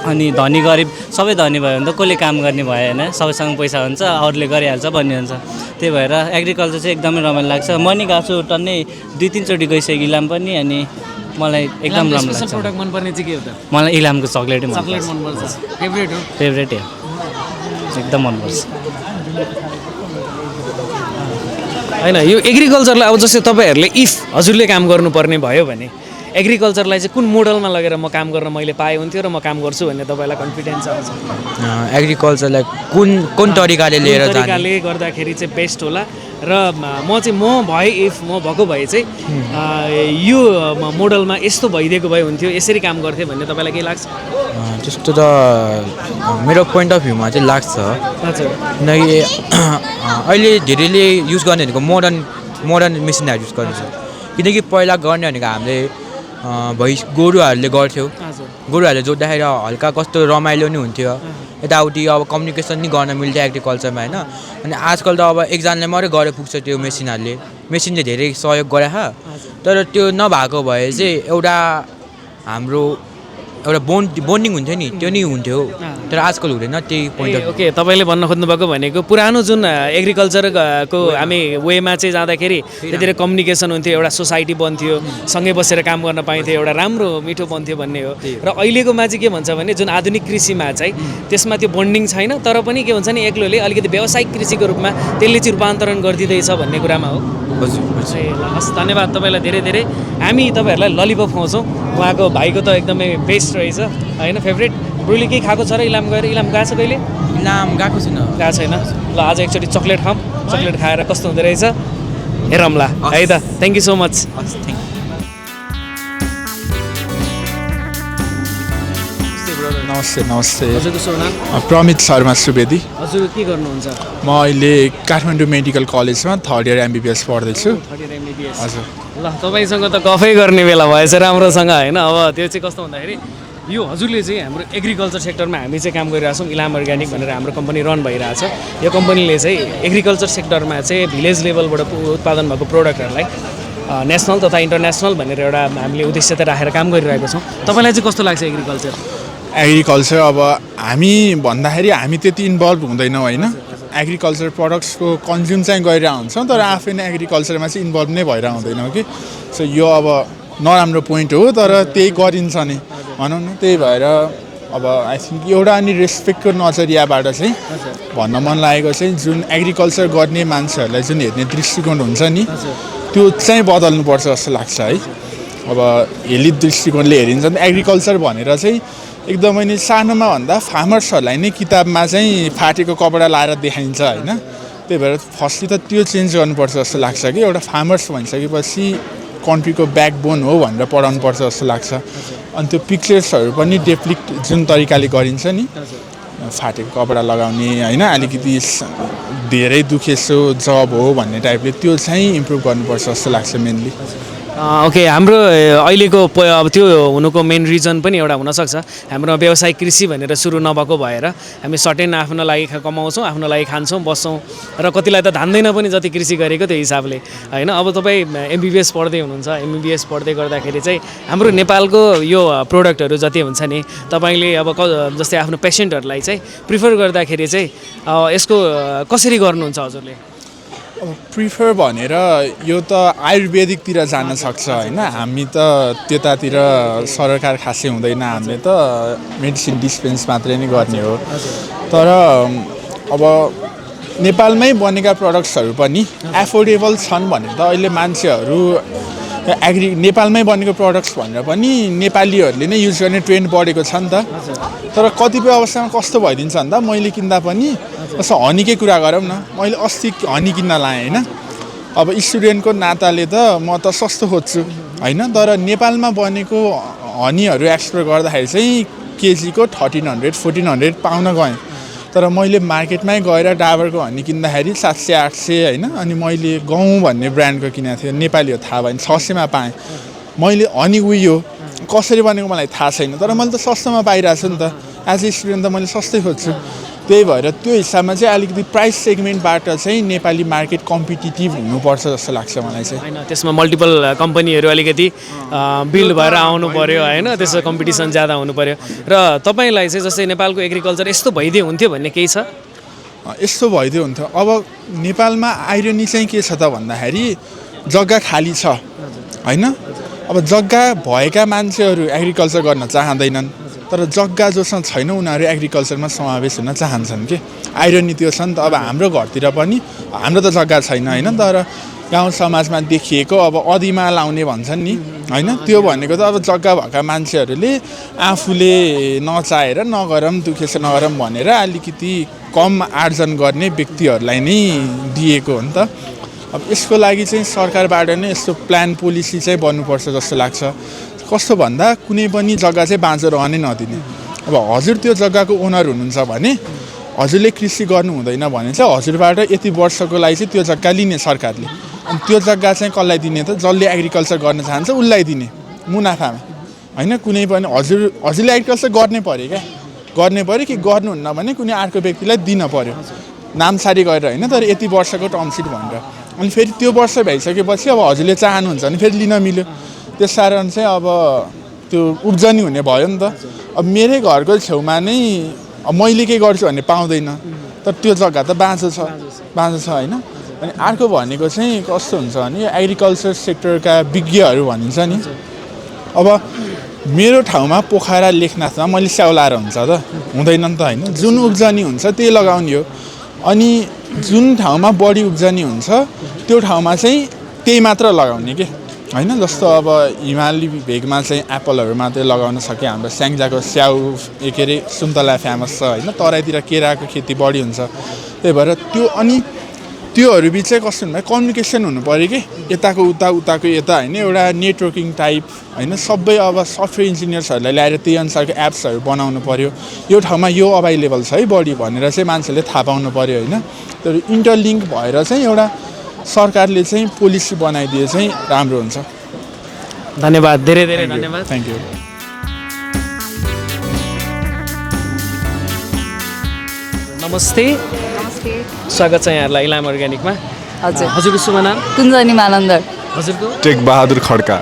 अनि धनी गरिब सबै धनी भयो भने त कसले काम गर्ने भयो होइन सबैसँग पैसा हुन्छ अरूले गरिहाल्छ भन्ने हुन्छ त्यही भएर एग्रिकल्चर चाहिँ एकदमै रमाइलो लाग्छ म नि गएको छु टन्नै 2-3 चोटि गइसकेँ इलाम पनि अनि मलाई एकदम राम्रो लाग्छ प्रोडक्ट मनपर्ने चाहिँ के हो त मलाई इलामको चक्लेटै मनपर्छ फेभरेट हो एकदम मनपर्छ होइन यो एग्रिकल्चरलाई अब जस्तै तपाईँहरूले इफ हजुरले काम गर्नुपर्ने भयो भने एग्रिकल्चरलाई चाहिँ कुन मोडलमा लगेर म काम गर्न मैले पाएँ हुन्थ्यो र म काम गर्छु भन्ने तपाईँलाई कन्फिडेन्स आउँछ? एग्रिकल्चरलाई कुन तरिकाले लिएर जाने तरिकाले गर्दाखेरि चाहिँ बेस्ट होला र म भएको भए चाहिँ यो मोडलमा यस्तो भइदिएको भए हुन्थ्यो, यसरी काम गर्थेँ भन्ने तपाईँलाई के लाग्छ? त्यस्तो त मेरो पोइन्ट अफ भ्यूमा चाहिँ लाग्छ किनकि अहिले धेरैले युज गर्ने भनेको मोडर्न मेसिनहरू युज गर्छ। किनकि पहिला गर्ने भनेको हामीले गोरुहरूले गर्थ्यो, गोरुहरूले जोत्दाखेरि हल्का कस्तो रमाइलो नि हुन्थ्यो, यताउति अब कम्युनिकेसन नि गर्न मिल्थ्यो एग्रिकल्चरमा होइन। अनि आजकल त अब एकजनाले मात्रै गरेर पुग्छ त्यो मेसिनले धेरै सहयोग गरे तर त्यो नभएको भए चाहिँ एउटा हाम्रो एउटा बोन्डिङ हुन्थ्यो नि, त्यो नि हुन्थ्यो तर आजकल हुँदैन त्यही पोइन्ट अफ ओके तपाईँले भन्न खोज्नुभएको भनेको पुरानो जुन एग्रिकल्चरको हामी वेमा चाहिँ जाँदाखेरि त्यतिखेर कम्युनिकेसन हुन्थ्यो, एउटा सोसाइटी बन्थ्यो, सँगै बसेर काम गर्न पाइन्थ्यो, एउटा राम्रो मिठो बन्थ्यो भन्ने हो। र अहिलेकोमा चाहिँ के भन्छ भने जुन आधुनिक कृषिमा चाहिँ त्यसमा त्यो बन्डिङ छैन तर पनि के भन्छ नि एक्लोले अलिकति व्यावसायिक कृषिको रूपमा त्यसले चाहिँ रूपान्तरण गरिदिँदैछ भन्ने कुरामा हो। हजुर हस् धन्यवाद तपाईँलाई धेरै धेरै। हामी तपाईँहरूलाई ललिपप खुवाउँछौँ, उहाँको भाइको त एकदमै बेस्ट रहेछ होइन फेभरेट। ब्रुले केही खाएको छ र इलाम गएर? इलाम गएको छ कहिले? इलाम गएको छैन। ल आज एकचोटि चक्लेट खाऊँ, चक्लेट खाएर कस्तो हुँदो रहेछ हेरौँला है त। Thank you so much. नमस्ते। हजुरको शुभ नाम? प्रमित शर्मा सुवेदी। हजुर के गर्नुहुन्छ? म अहिले काठमाडौँ मेडिकल कलेजमा थर्ड इयर MBBS पढ्दैछु। हजुर ल तपाईँसँग त गफै गर्ने बेला भएछ राम्रोसँग होइन। अब त्यो चाहिँ कस्तो भन्दाखेरि यो हजुरले चाहिँ हाम्रो एग्रिकल्चर सेक्टरमा हामी चाहिँ काम गरिरहेछौँ, इलाम अर्ग्यानिक भनेर हाम्रो कम्पनी रन भइरहेछ। यो कम्पनीले चाहिँ एग्रिकल्चर सेक्टरमा चाहिँ भिलेज लेभलबाट उत्पादन भएको प्रोडक्टहरूलाई नेसनल तथा इन्टरनेसनल भनेर एउटा हामीले उद्देश्यता राखेर काम गरिरहेको छौँ। तपाईँलाई चाहिँ कस्तो लाग्छ एग्रिकल्चर? एग्रिकल्चर अब हामी भन्दाखेरि हामी त्यति इन्भल्भ हुँदैनौँ होइन। एग्रिकल्चर प्रडक्ट्सको कन्ज्युम चाहिँ गरिरहेको हुन्छौँ तर आफै नै एग्रिकल्चरमा चाहिँ इन्भल्भ नै भएर हुँदैनौँ कि। सो यो अब नराम्रो पोइन्ट हो तर त्यही गरिन्छ नि भनौँ न। त्यही भएर अब आई थिङ्क एउटा अनि रेस्पेक्टको नजरियाबाट चाहिँ भन्न मन लागेको चाहिँ जुन एग्रिकल्चर गर्ने मान्छेहरूलाई जुन हेर्ने दृष्टिकोण हुन्छ नि त्यो चाहिँ बदल्नुपर्छ जस्तो लाग्छ है। अब हेली दृष्टिकोणले हेरिन्छ नि एग्रिकल्चर भनेर चाहिँ एकदमै नै सानोमा भन्दा फार्मर्सहरूलाई नै किताबमा चाहिँ फाटेको कपडा लाएर देखाइन्छ होइन। त्यही भएर फर्स्टली त त्यो चेन्ज गर्नुपर्छ जस्तो लाग्छ कि एउटा फार्मर्स भनिसकेपछि कन्ट्रीको ब्याकबोन हो भनेर पढाउनुपर्छ जस्तो लाग्छ। अनि त्यो पिक्चर्सहरू पनि डेप्लिक्ट जुन तरिकाले गरिन्छ नि फाटेको कपडा लगाउने होइन अलिकति धेरै दुखेसो जब हो भन्ने टाइपले त्यो चाहिँ इम्प्रुभ गर्नुपर्छ जस्तो लाग्छ मेनली। ओके हाम्रो अहिलेको अब त्यो हुनुको मेन रिजन पनि एउटा हुनसक्छ हाम्रो व्यावसायिक कृषि भनेर सुरु नभएको भएर हामी सर्टेन आफ्नो लागि कमाउँछौँ, आफ्नो लागि खान्छौँ, बस्छौँ र कतिलाई त धान्दैन पनि जति कृषि गरेको त्यो हिसाबले होइन। अब तपाईँ MBBS पढ्दै हुनुहुन्छ, MBBS पढ्दै गर्दाखेरि चाहिँ हाम्रो नेपालको यो प्रोडक्टहरू जति हुन्छ नि तपाईँले अब जस्तै आफ्नो पेसेन्टहरूलाई चाहिँ प्रिफर गर्दाखेरि चाहिँ यसको कसरी गर्नुहुन्छ हजुरले? अब प्रिफर भनेर यो त आयुर्वेदिकतिर जान सक्छ होइन। हामी त त्यतातिर सरकार खासै हुँदैन, हामीले त मेडिसिन डिस्पेन्स मात्रै नै गर्ने हो। तर अब नेपालमै बनेका प्रडक्ट्सहरू पनि एफोर्डेबल छन् भने त अहिले मान्छेहरू नेपालमै बनेको प्रडक्ट्स भनेर पनि नेपालीहरूले नै युज गर्ने ट्रेन्ड बढेको छ नि त। तर कतिपय अवस्थामा कस्तो भइदिन्छ भन्दा मैले किन्दा पनि जस्तो हनीकै कुरा गरौँ न, मैले अस्ति हनी किन्न लाएँ होइन। अब स्टुडेन्टको नाताले त म त सस्तो खोज्छु होइन। तर नेपालमा बनेको हनीहरू एक्सपोर्ट गर्दाखेरि चाहिँ केजीको 1300-1400 पाउन गएँ। तर मैले मार्केटमै गएर डाबरको हनी किन्दाखेरि 700-800 होइन। अनि मैले गाउँ भन्ने ब्रान्डको किनेको थिएँ, नेपाली हो थाहा भएन, 600मा पाएँ। मैले हनी उयो कसरी बनेको मलाई थाहा छैन तर मैले त सस्तोमा पाइरहेको छु नि त। एज ए स्टुडेन्ट त मैले सस्तै खोज्छु। त्यही भएर त्यो हिसाबमा चाहिँ अलिकति प्राइस सेगमेन्टबाट चाहिँ नेपाली मार्केट कम्पिटिटिभ हुनुपर्छ जस्तो लाग्छ मलाई चाहिँ। होइन त्यसमा मल्टिपल कम्पनीहरू अलिकति बिल्ड भएर आउनु पऱ्यो होइन, त्यसमा कम्पिटिसन ज्यादा हुनु पऱ्यो। र तपाईँलाई चाहिँ जस्तै नेपालको एग्रिकल्चर यस्तो भइदियो हुन्थ्यो भन्ने केही छ? यस्तो भइदियो हुन्थ्यो। अब नेपालमा आइरोनी चाहिँ के छ त भन्दाखेरि जग्गा खाली छ होइन। अब जग्गा भएका मान्छेहरू एग्रिकल्चर गर्न चाहँदैनन् तर जग्गा जोसँग छैन उनीहरू एग्रिकल्चरमा समावेश हुन चाहन्छन् कि। आइरोनी त्यो छ नि त। अब हाम्रो घरतिर पनि हाम्रो त जग्गा छैन होइन तर गाउँ समाजमा देखिएको अब अदिमा लाउने भन्छन् नि होइन, त्यो भनेको त अब जग्गा भएका मान्छेहरूले आफूले नचाहेर नगरौँ दुखेस नगरौँ भनेर अलिकति कम आर्जन गर्ने व्यक्तिहरूलाई नै दिएको हो नि त। अब यसको लागि चाहिँ सरकारबाट नै यस्तो प्लान पोलिसी चाहिँ बन्नुपर्छ जस्तो लाग्छ। कस्तो भन्दा कुनै पनि जग्गा चाहिँ बाँझो रहनै नदिने। अब हजुर त्यो जग्गाको ओनर हुनुहुन्छ भने हजुरले कृषि गर्नु हुँदैन भने चाहिँ हजुरबाट यति वर्षको लागि चाहिँ त्यो जग्गा लिने सरकारले, अनि त्यो जग्गा चाहिँ कसलाई दिने त? जसले एग्रिकल्चर गर्न चाहन्छ उसलाई दिने मुनाफामा होइन। कुनै पनि हजुरले एग्रिकल्चर गर्ने पऱ्यो क्या, गर्ने पऱ्यो कि गर्नुहुन्न भने कुनै अर्को व्यक्तिलाई दिन पऱ्यो नामसारी गरेर होइन, तर यति वर्षको टर्मसिट भनेर। अनि फेरि त्यो वर्ष भइसकेपछि अब हजुरले चाहनुहुन्छ भने फेरि लिन मिल्यो। त्यस कारण चाहिँ अब त्यो उब्जनी हुने भयो नि त। अब मेरै घरको छेउमा नै मैले के गर्छु भन्ने पाउँदैन, तर त्यो जग्गा त बाँझो छ होइन। अनि अर्को भनेको चाहिँ कस्तो हुन्छ भने एग्रिकल्चर सेक्टरका विज्ञहरू भनिन्छ नि। अब मेरो ठाउँमा पोखरा लेखनाथमा मैले स्याउ लाएर हुन्छ त? हुँदैन नि त होइन। जुन उब्जनी हुन्छ त्यही लगाउने हो। अनि जुन ठाउँमा बढी उब्जनी हुन्छ त्यो ठाउँमा चाहिँ त्यही मात्र लगाउने के होइन। जस्तो अब हिमाली भेगमा चाहिँ एप्पलहरू मात्रै लगाउन सक्यो। हाम्रो स्याङ्जाको स्याउ के अरे सुन्तला फेमस छ होइन। तराईतिर केराको खेती बढी हुन्छ, त्यही भएर त्यो। अनि त्योहरू बिच चाहिँ कस्तो हुनु भयो, कम्युनिकेसन हुनु पऱ्यो कि यताको उता उताको यता होइन। एउटा नेटवर्किङ टाइप होइन। सबै अब सफ्टवेयर इन्जिनियर्सहरूलाई ल्याएर त्यही अनुसारको एप्सहरू बनाउनु पऱ्यो। यो ठाउँमा यो अभाइलेबल छ है बढी भनेर चाहिँ मान्छेले थाहा पाउनु पऱ्यो होइन। तर इन्टरलिङ्क भएर चाहिँ एउटा सरकारले चाहिँ पोलिसी बनाइदिए चाहिँ राम्रो हुन्छ। धन्यवाद, धेरै धेरै धन्यवाद। Thank you. नमस्ते, स्वागत छ यहाँहरूलाई इलाम अर्ग्यानिकमा। हजुर। हजुरको शुभ नाम? कुञ्जनी मालन्दर। हजुरको? टेक बहादुर खड्का।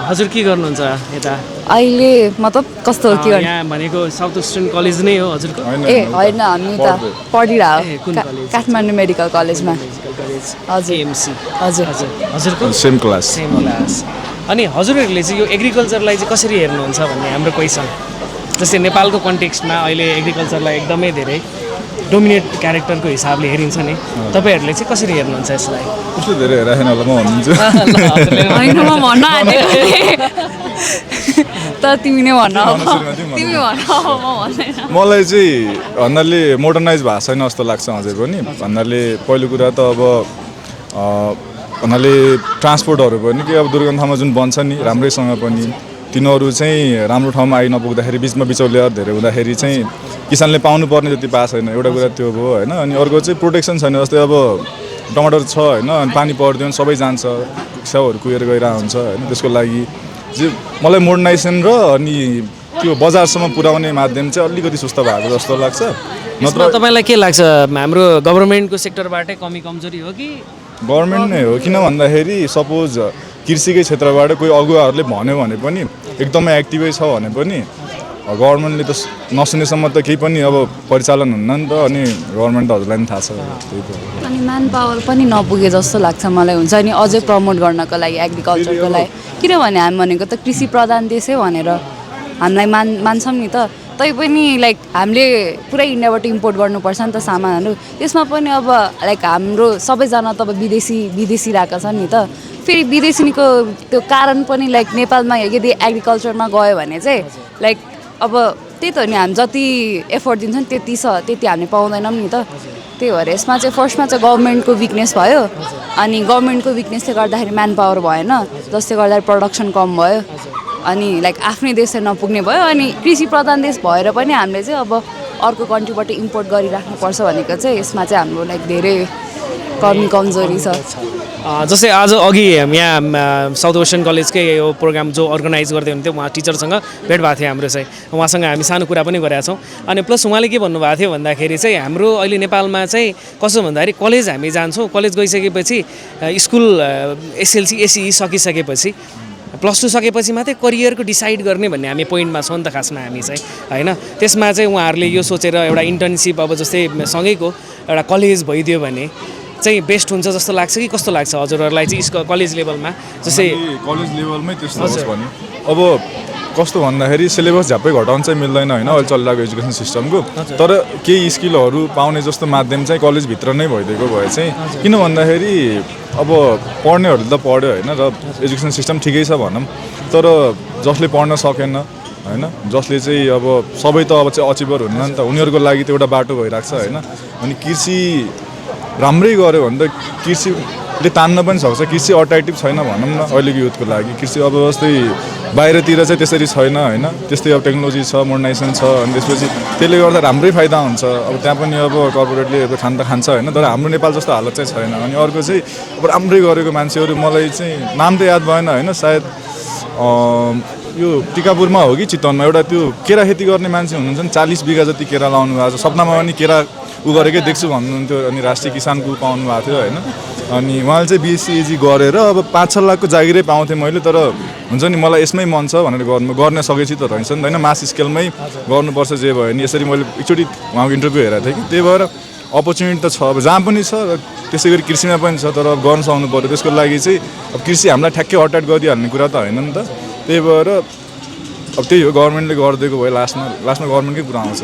हजुर के गर्नुहुन्छ यता? अहिले मतलब कस्तो हो के गर्नु? यहाँ भनेको साउथ वेस्टर्न कलेज नै हो हजुरको? ए होइन, हामी त पढिरहेको काठमाडौँ मेडिकल कलेजमा। हजुर एमसी। हजुर हजुरको? Same class. अनि हजुरहरूले चाहिँ यो एग्रिकल्चरलाई चाहिँ कसरी हेर्नुहुन्छ भन्ने हाम्रो क्वेसन। जस्तै नेपालको कन्टेक्स्टमा अहिले एग्रिकल्चरलाई एकदमै धेरै डोमिनेट क्यारेक्टरको हिसाबले हेरिन्छ नि, तपाईँहरूले चाहिँ कसरी हेर्नुहुन्छ यसलाई? कस्तो धेरै हेरेन होला म भन्छु। होइन म भन्न आँटेको त तिमी नै भन्न, तिमी भन्न, म भन्दैन। मलाई चाहिँ भन्नाले मोडर्नाइज भएको छैन जस्तो लाग्छ अझै पनि। भन्नाले पहिलो कुरा त अब भन्नाले ट्रान्सपोर्टहरू पनि कि अब दुर्गम ठाउँमा जुन बन्छ नि राम्रैसँग पनि तिनीहरू चाहिँ राम्रो ठाउँमा आइ नपुग्दाखेरि बिचमा बिचौलिया धेरै हुँदाखेरि चाहिँ किसानले पाउनुपर्ने जति पाएको छैन। एउटा कुरा त्यो भयो होइन। अनि अर्को चाहिँ प्रोटेक्सन छैन। जस्तै अब टमाटर छ होइन, अनि पानी पर्दैन सबै जान्छ, स्याउहरू कुहेर गइरहेको हुन्छ होइन। त्यसको लागि चाहिँ मलाई मोडर्नाइजेसन र अनि त्यो बजारसम्म पुर्याउने माध्यम चाहिँ अलिकति सुस्त भएको जस्तो लाग्छ। नत्र तपाईँलाई के लाग्छ हाम्रो गभर्मेन्टको सेक्टरबाटै कमी कमजोरी हो कि गभर्मेन्ट नै हो? किन भन्दाखेरि सपोज कृषिकै क्षेत्रबाट कोही अगुवाहरूले भन्यो भने पनि एकदमै एक्टिभै छ भने पनि गभर्मेन्टले त नसुनेसम्म त केही पनि अब परिचालन हुन्न नि त। अनि गभर्मेन्ट त हजुरलाई पनि थाहा छ त्यही त। अनि म्यान पावर पनि नपुगे जस्तो लाग्छ मलाई। हुन्छ नि अझै प्रमोट गर्नको लागि एग्रिकल्चरको लागि, किनभने हामी भनेको त कृषि प्रधान देशै भनेर हामीलाई मान्छौँ नि त। तैपनि लाइक हामीले पुरै इन्डियाबाट इम्पोर्ट गर्नुपर्छ नि त सामानहरू। त्यसमा पनि अब लाइक हाम्रो सबैजना त अब विदेशी रहेको छ नि त। फेरि विदेशीको त्यो कारण पनि लाइक नेपालमा यदि एग्रिकल्चरमा गयो भने चाहिँ लाइक अब त्यही त हो नि, हामी जति एफोर्ट दिन्छौँ त्यति हामीले पाउँदैनौँ नि त। त्यही भएर यसमा चाहिँ फर्स्टमा चाहिँ गभर्मेन्टको विकनेस भयो। अनि गभर्मेन्टको विकनेसले गर्दाखेरि म्यान पावर भएन, जसले गर्दाखेरि प्रडक्सन कम भयो। अनि लाइक आफ्नै देश चाहिँ नपुग्ने भयो। अनि कृषि प्रधान देश भएर पनि हामीले चाहिँ अब अर्को कन्ट्रीबाट इम्पोर्ट गरिराख्नुपर्छ भनेको चाहिँ यसमा चाहिँ हाम्रो लाइक धेरै कमजोरी छ। जस्तै आज अघि यहाँ साउथ वेस्टर्न कलेजकै यो प्रोग्राम जो अर्गनाइज गर्दै हुनुहुन्थ्यो उहाँ टिचरसँग भेट भएको थियो हाम्रो चाहिँ। उहाँसँग हामी सानो कुरा पनि गरेका छौँ। अनि प्लस उहाँले के भन्नुभएको थियो भन्दाखेरि चाहिँ हाम्रो अहिले नेपालमा चाहिँ कसो भन्दाखेरि कलेज हामी जान्छौँ, कलेज गइसकेपछि स्कुल एसएलसी एसई सकिसकेपछि +2 सकेपछि मात्रै करियरको डिसाइड गर्ने भन्ने हामी पोइन्टमा छौँ नि त खासमा हामी चाहिँ होइन। त्यसमा चाहिँ उहाँहरूले यो सोचेर एउटा इन्टर्नसिप अब जस्तै सँगैको एउटा कलेज भइदियो भने चाहिँ बेस्ट हुन्छ जस्तो लाग्छ कि कस्तो लाग्छ हजुरहरूलाई चाहिँ कलेज लेभलमा? जस्तै कलेज लेभलमै त्यस्तो होस् भने अब कस्तो भन्दाखेरि सिलेबस झ्याप्पै घटाउनु चाहिँ मिल्दैन होइन अहिले चलिरहेको एजुकेसन सिस्टमको तर केही स्किलहरू पाउने जस्तो माध्यम चाहिँ कलेजभित्र नै भइदिएको भए चाहिँ किन भन्दाखेरि अब पढ्नेहरूले त पढ्यो होइन र एजुकेसन सिस्टम ठिकै छ भनौँ तर जसले पढ्न सकेन होइन जसले चाहिँ अब सबै त अब चाहिँ अचिभर हुन्न नि त उनीहरूको लागि त एउटा बाटो भइरहेको छ होइन अनि कृषि राम्रै गऱ्यो भने त कृषिले तान्न पनि सक्छ कृषि अट्र्याक्टिभ छैन भनौँ न अहिलेको युथको लागि कृषि अब जस्तै बाहिरतिर चाहिँ त्यसरी छैन होइन त्यस्तै अब टेक्नोलोजी छ मोडर्नाइजेसन छ अनि त्यसपछि त्यसले गर्दा राम्रै फाइदा हुन्छ अब त्यहाँ पनि अब कर्पोरेटले अब खान त खान्छ होइन तर हाम्रो नेपाल जस्तो हालत चाहिँ छैन अनि अर्को चाहिँ अब राम्रै गरेको मान्छेहरू मलाई चाहिँ नाम त याद भएन होइन सायद यो टिकापुरमा हो कि चितवनमा एउटा त्यो केरा खेती गर्ने मान्छे हुनुहुन्छ नि 40 बिघा जति केरा लाउनु भएको छ सपनामा पनि केरा गरेकै देख्छु भन्नुहुन्थ्यो अनि राष्ट्रिय किसानको पाउनु भएको थियो होइन अनि उहाँले चाहिँ बिएससी गरेर अब 5-6 लाखको जागिरै पाउँथेँ मैले तर हुन्छ नि मलाई यसमै मन छ भनेर गर्न सकेपछि त रहेछ नि होइन मास स्केलमै गर्नुपर्छ जे भयो नि यसरी मैले एकचोटि उहाँको इन्टरभ्यू हेरेको थिएँ कि त्यही भएर अपर्च्युनिटी त छ अब जहाँ पनि छ र त्यसै गरी कृषिमा पनि छ तर अब गर्न सक्नु पऱ्यो त्यसको लागि चाहिँ अब कृषि हामीलाई ठ्याक्कै अट्र्याक्ट गरिहाल्ने कुरा त होइन नि त त्यही भएर अब त्यही हो गभर्मेन्टले गरिदिएको भयो लास्टमा गभर्मेन्टकै कुरा आउँछ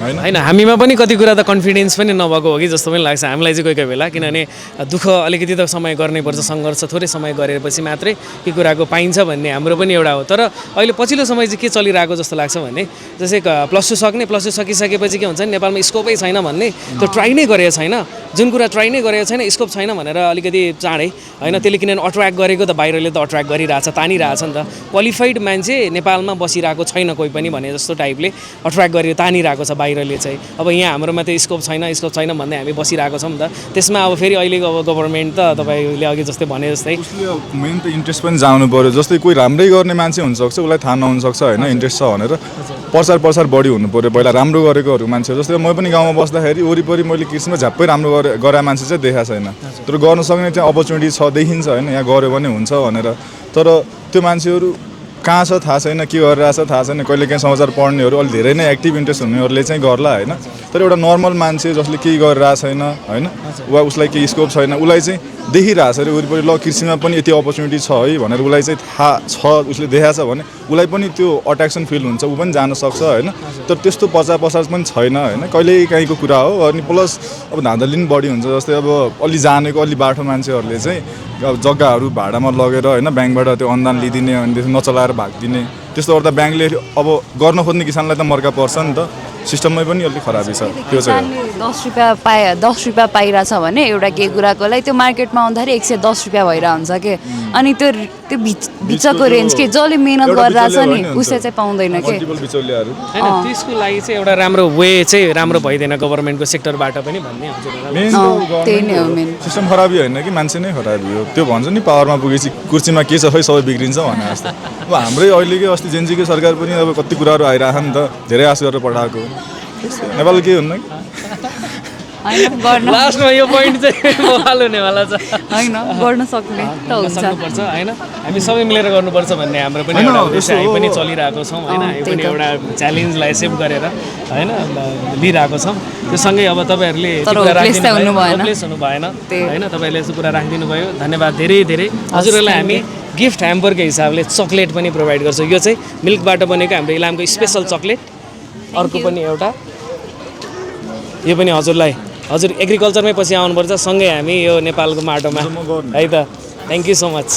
होइन हामीमा पनि कति कुरा त कन्फिडेन्स पनि नभएको हो कि जस्तो पनि लाग्छ हामीलाई चाहिँ कोही कोही बेला किनभने दुःख अलिकति त समय गर्नैपर्छ सङ्घर्ष थोरै समय गरेपछि मात्रै के कुराको पाइन्छ भन्ने हाम्रो पनि एउटा हो तर अहिले पछिल्लो समय चाहिँ के चलिरहेको जस्तो लाग्छ भने जस्तै +2 सकिसकेपछि के हुन्छ नि नेपालमा स्कोपै छैन भन्ने त्यो ट्राई नै गरेको छैन जुन कुरा ट्राई नै गरेको छैन स्कोप छैन भनेर अलिकति चाँडै होइन त्यसले किनभने अट्र्याक्ट गरेको त बाहिरले त अट्र्याक्ट गरिरहेछ तानिरहेछ नि त क्वालिफाइड मान्छे नेपालमा बसिरहेको छैन कोही पनि भने जस्तो टाइपले अट्र्याक्ट गरेर तानिरहेको छ बाहिरले चाहिँ अब यहाँ हाम्रोमा त स्कोप छैन भन्दै हामी बसिरहेको छौँ नि त त्यसमा अब फेरि अहिलेको अब गभर्मेन्ट त तपाईँले अघि जस्तै भने जस्तै मेन त इन्ट्रेस्ट पनि जानु पऱ्यो जस्तै कोही राम्रै गर्ने मान्छे हुनसक्छ उसलाई थाहा नहुनसक्छ होइन इन्ट्रेस्ट छ भनेर प्रचार बढी हुनु पऱ्यो पहिला राम्रो गरेकोहरू मान्छे जस्तै म पनि गाउँमा बस्दाखेरि वरिपरि मैले कृषिमा झ्याप्पै राम्रो गरे मान्छे चाहिँ देखाएको छैन तर गर्न सक्ने चाहिँ अपर्च्युनिटी छ देखिन्छ होइन यहाँ गऱ्यो भने हुन्छ भनेर तर त्यो मान्छेहरू कहाँ छ थाहा छैन के गरिरहेछ थाहा छैन कहिले काहीँ समाचार पढ्नेहरू अलिक धेरै नै एक्टिभ इन्ट्रेस्ट हुनेहरूले चाहिँ गर्ला होइन तर एउटा नर्मल मान्छे जसले केही गरिरहेको छैन होइन वा उसलाई केही स्कोप छैन उसलाई चाहिँ देखिरहेछ अरे वरिपरि ल कृषिमा पनि यति अपर्च्युनिटी छ है भनेर उसलाई चाहिँ थाहा छ उसले देखाएको छ भने उसलाई पनि त्यो अट्र्याक्सन फिल हुन्छ ऊ पनि जान सक्छ होइन तर त्यस्तो पचास पनि छैन होइन कहिले काहीँको कुरा हो अनि प्लस अब धाँधली पनि बढी हुन्छ जस्तै अब अलि जानेको अलि बाठो मान्छेहरूले चाहिँ अब जग्गाहरू भाडामा लगेर होइन ब्याङ्कबाट त्यो अनुदान लिइदिने अनि त्यसो नचलाएर भागिदिने त्यस्तो गर्दा ब्याङ्कले अब गर्न खोज्ने किसानलाई त मर्का पर्छ नि त सिस्टममै पनि अलिक खराबी छ त्यो चाहिँ 10 रुपियाँ पाइरहेछ भने एउटा केही कुराको लागि त्यो मार्केटमा आउँदाखेरि 110 रुपियाँ भइरहेको हुन्छ कि अनि त्यो बिचको रेन्ज के जसले मेहनत गरिरहेछ नि उसले चाहिँ पाउँदैन कि होइन त्यसको लागि चाहिँ एउटा राम्रो वे चाहिँ राम्रो भइदिएन गभर्मेन्टको सेक्टरबाट पनि भन्ने त्यही नै हो मेन सिस्टम खराबी होइन कि मान्छे नै खराबी हो त्यो भन्छ नि पावरमा पुगेपछि कुर्सीमा के छ खै सबै बिग्रिन्छ भने जस्तो अब हाम्रै अहिलेकै अस्ति जेनजीको सरकार पनि अब कति कुराहरू आइरह नि त धेरै आश गरेर पठाएको नेपाल के हुन्न लास्टमा यो पोइन्ट चाहिँ बवाल हुनेवाला छ होइन गर्न सक्ने त सक्नुपर्छ होइन हामी सबै मिलेर गर्नुपर्छ भन्ने हाम्रो पनि एउटा उद्देश्य हामी पनि चलिरहेको छौँ होइन हामी पनि एउटा च्यालेन्जलाई एक्सेप्ट गरेर होइन लिइरहेको छौँ त्यो सँगै अब तपाईँहरूले प्लेस हुनु भएन होइन तपाईँहरूले यस्तो कुरा राखिदिनु भयो धन्यवाद धेरै धेरै हजुरहरूलाई हामी गिफ्ट ह्याम्परको हिसाबले चक्लेट पनि प्रोभाइड गर्छौँ यो चाहिँ मिल्कबाट बनेको हाम्रो इलामको स्पेसल चक्लेट अर्को पनि एउटा यो पनि हजुर एग्रिकल्चरमै पछि आउनुपर्छ सँगै हामी यो नेपालको माटोमा है त थ्याङ्क यू सो मच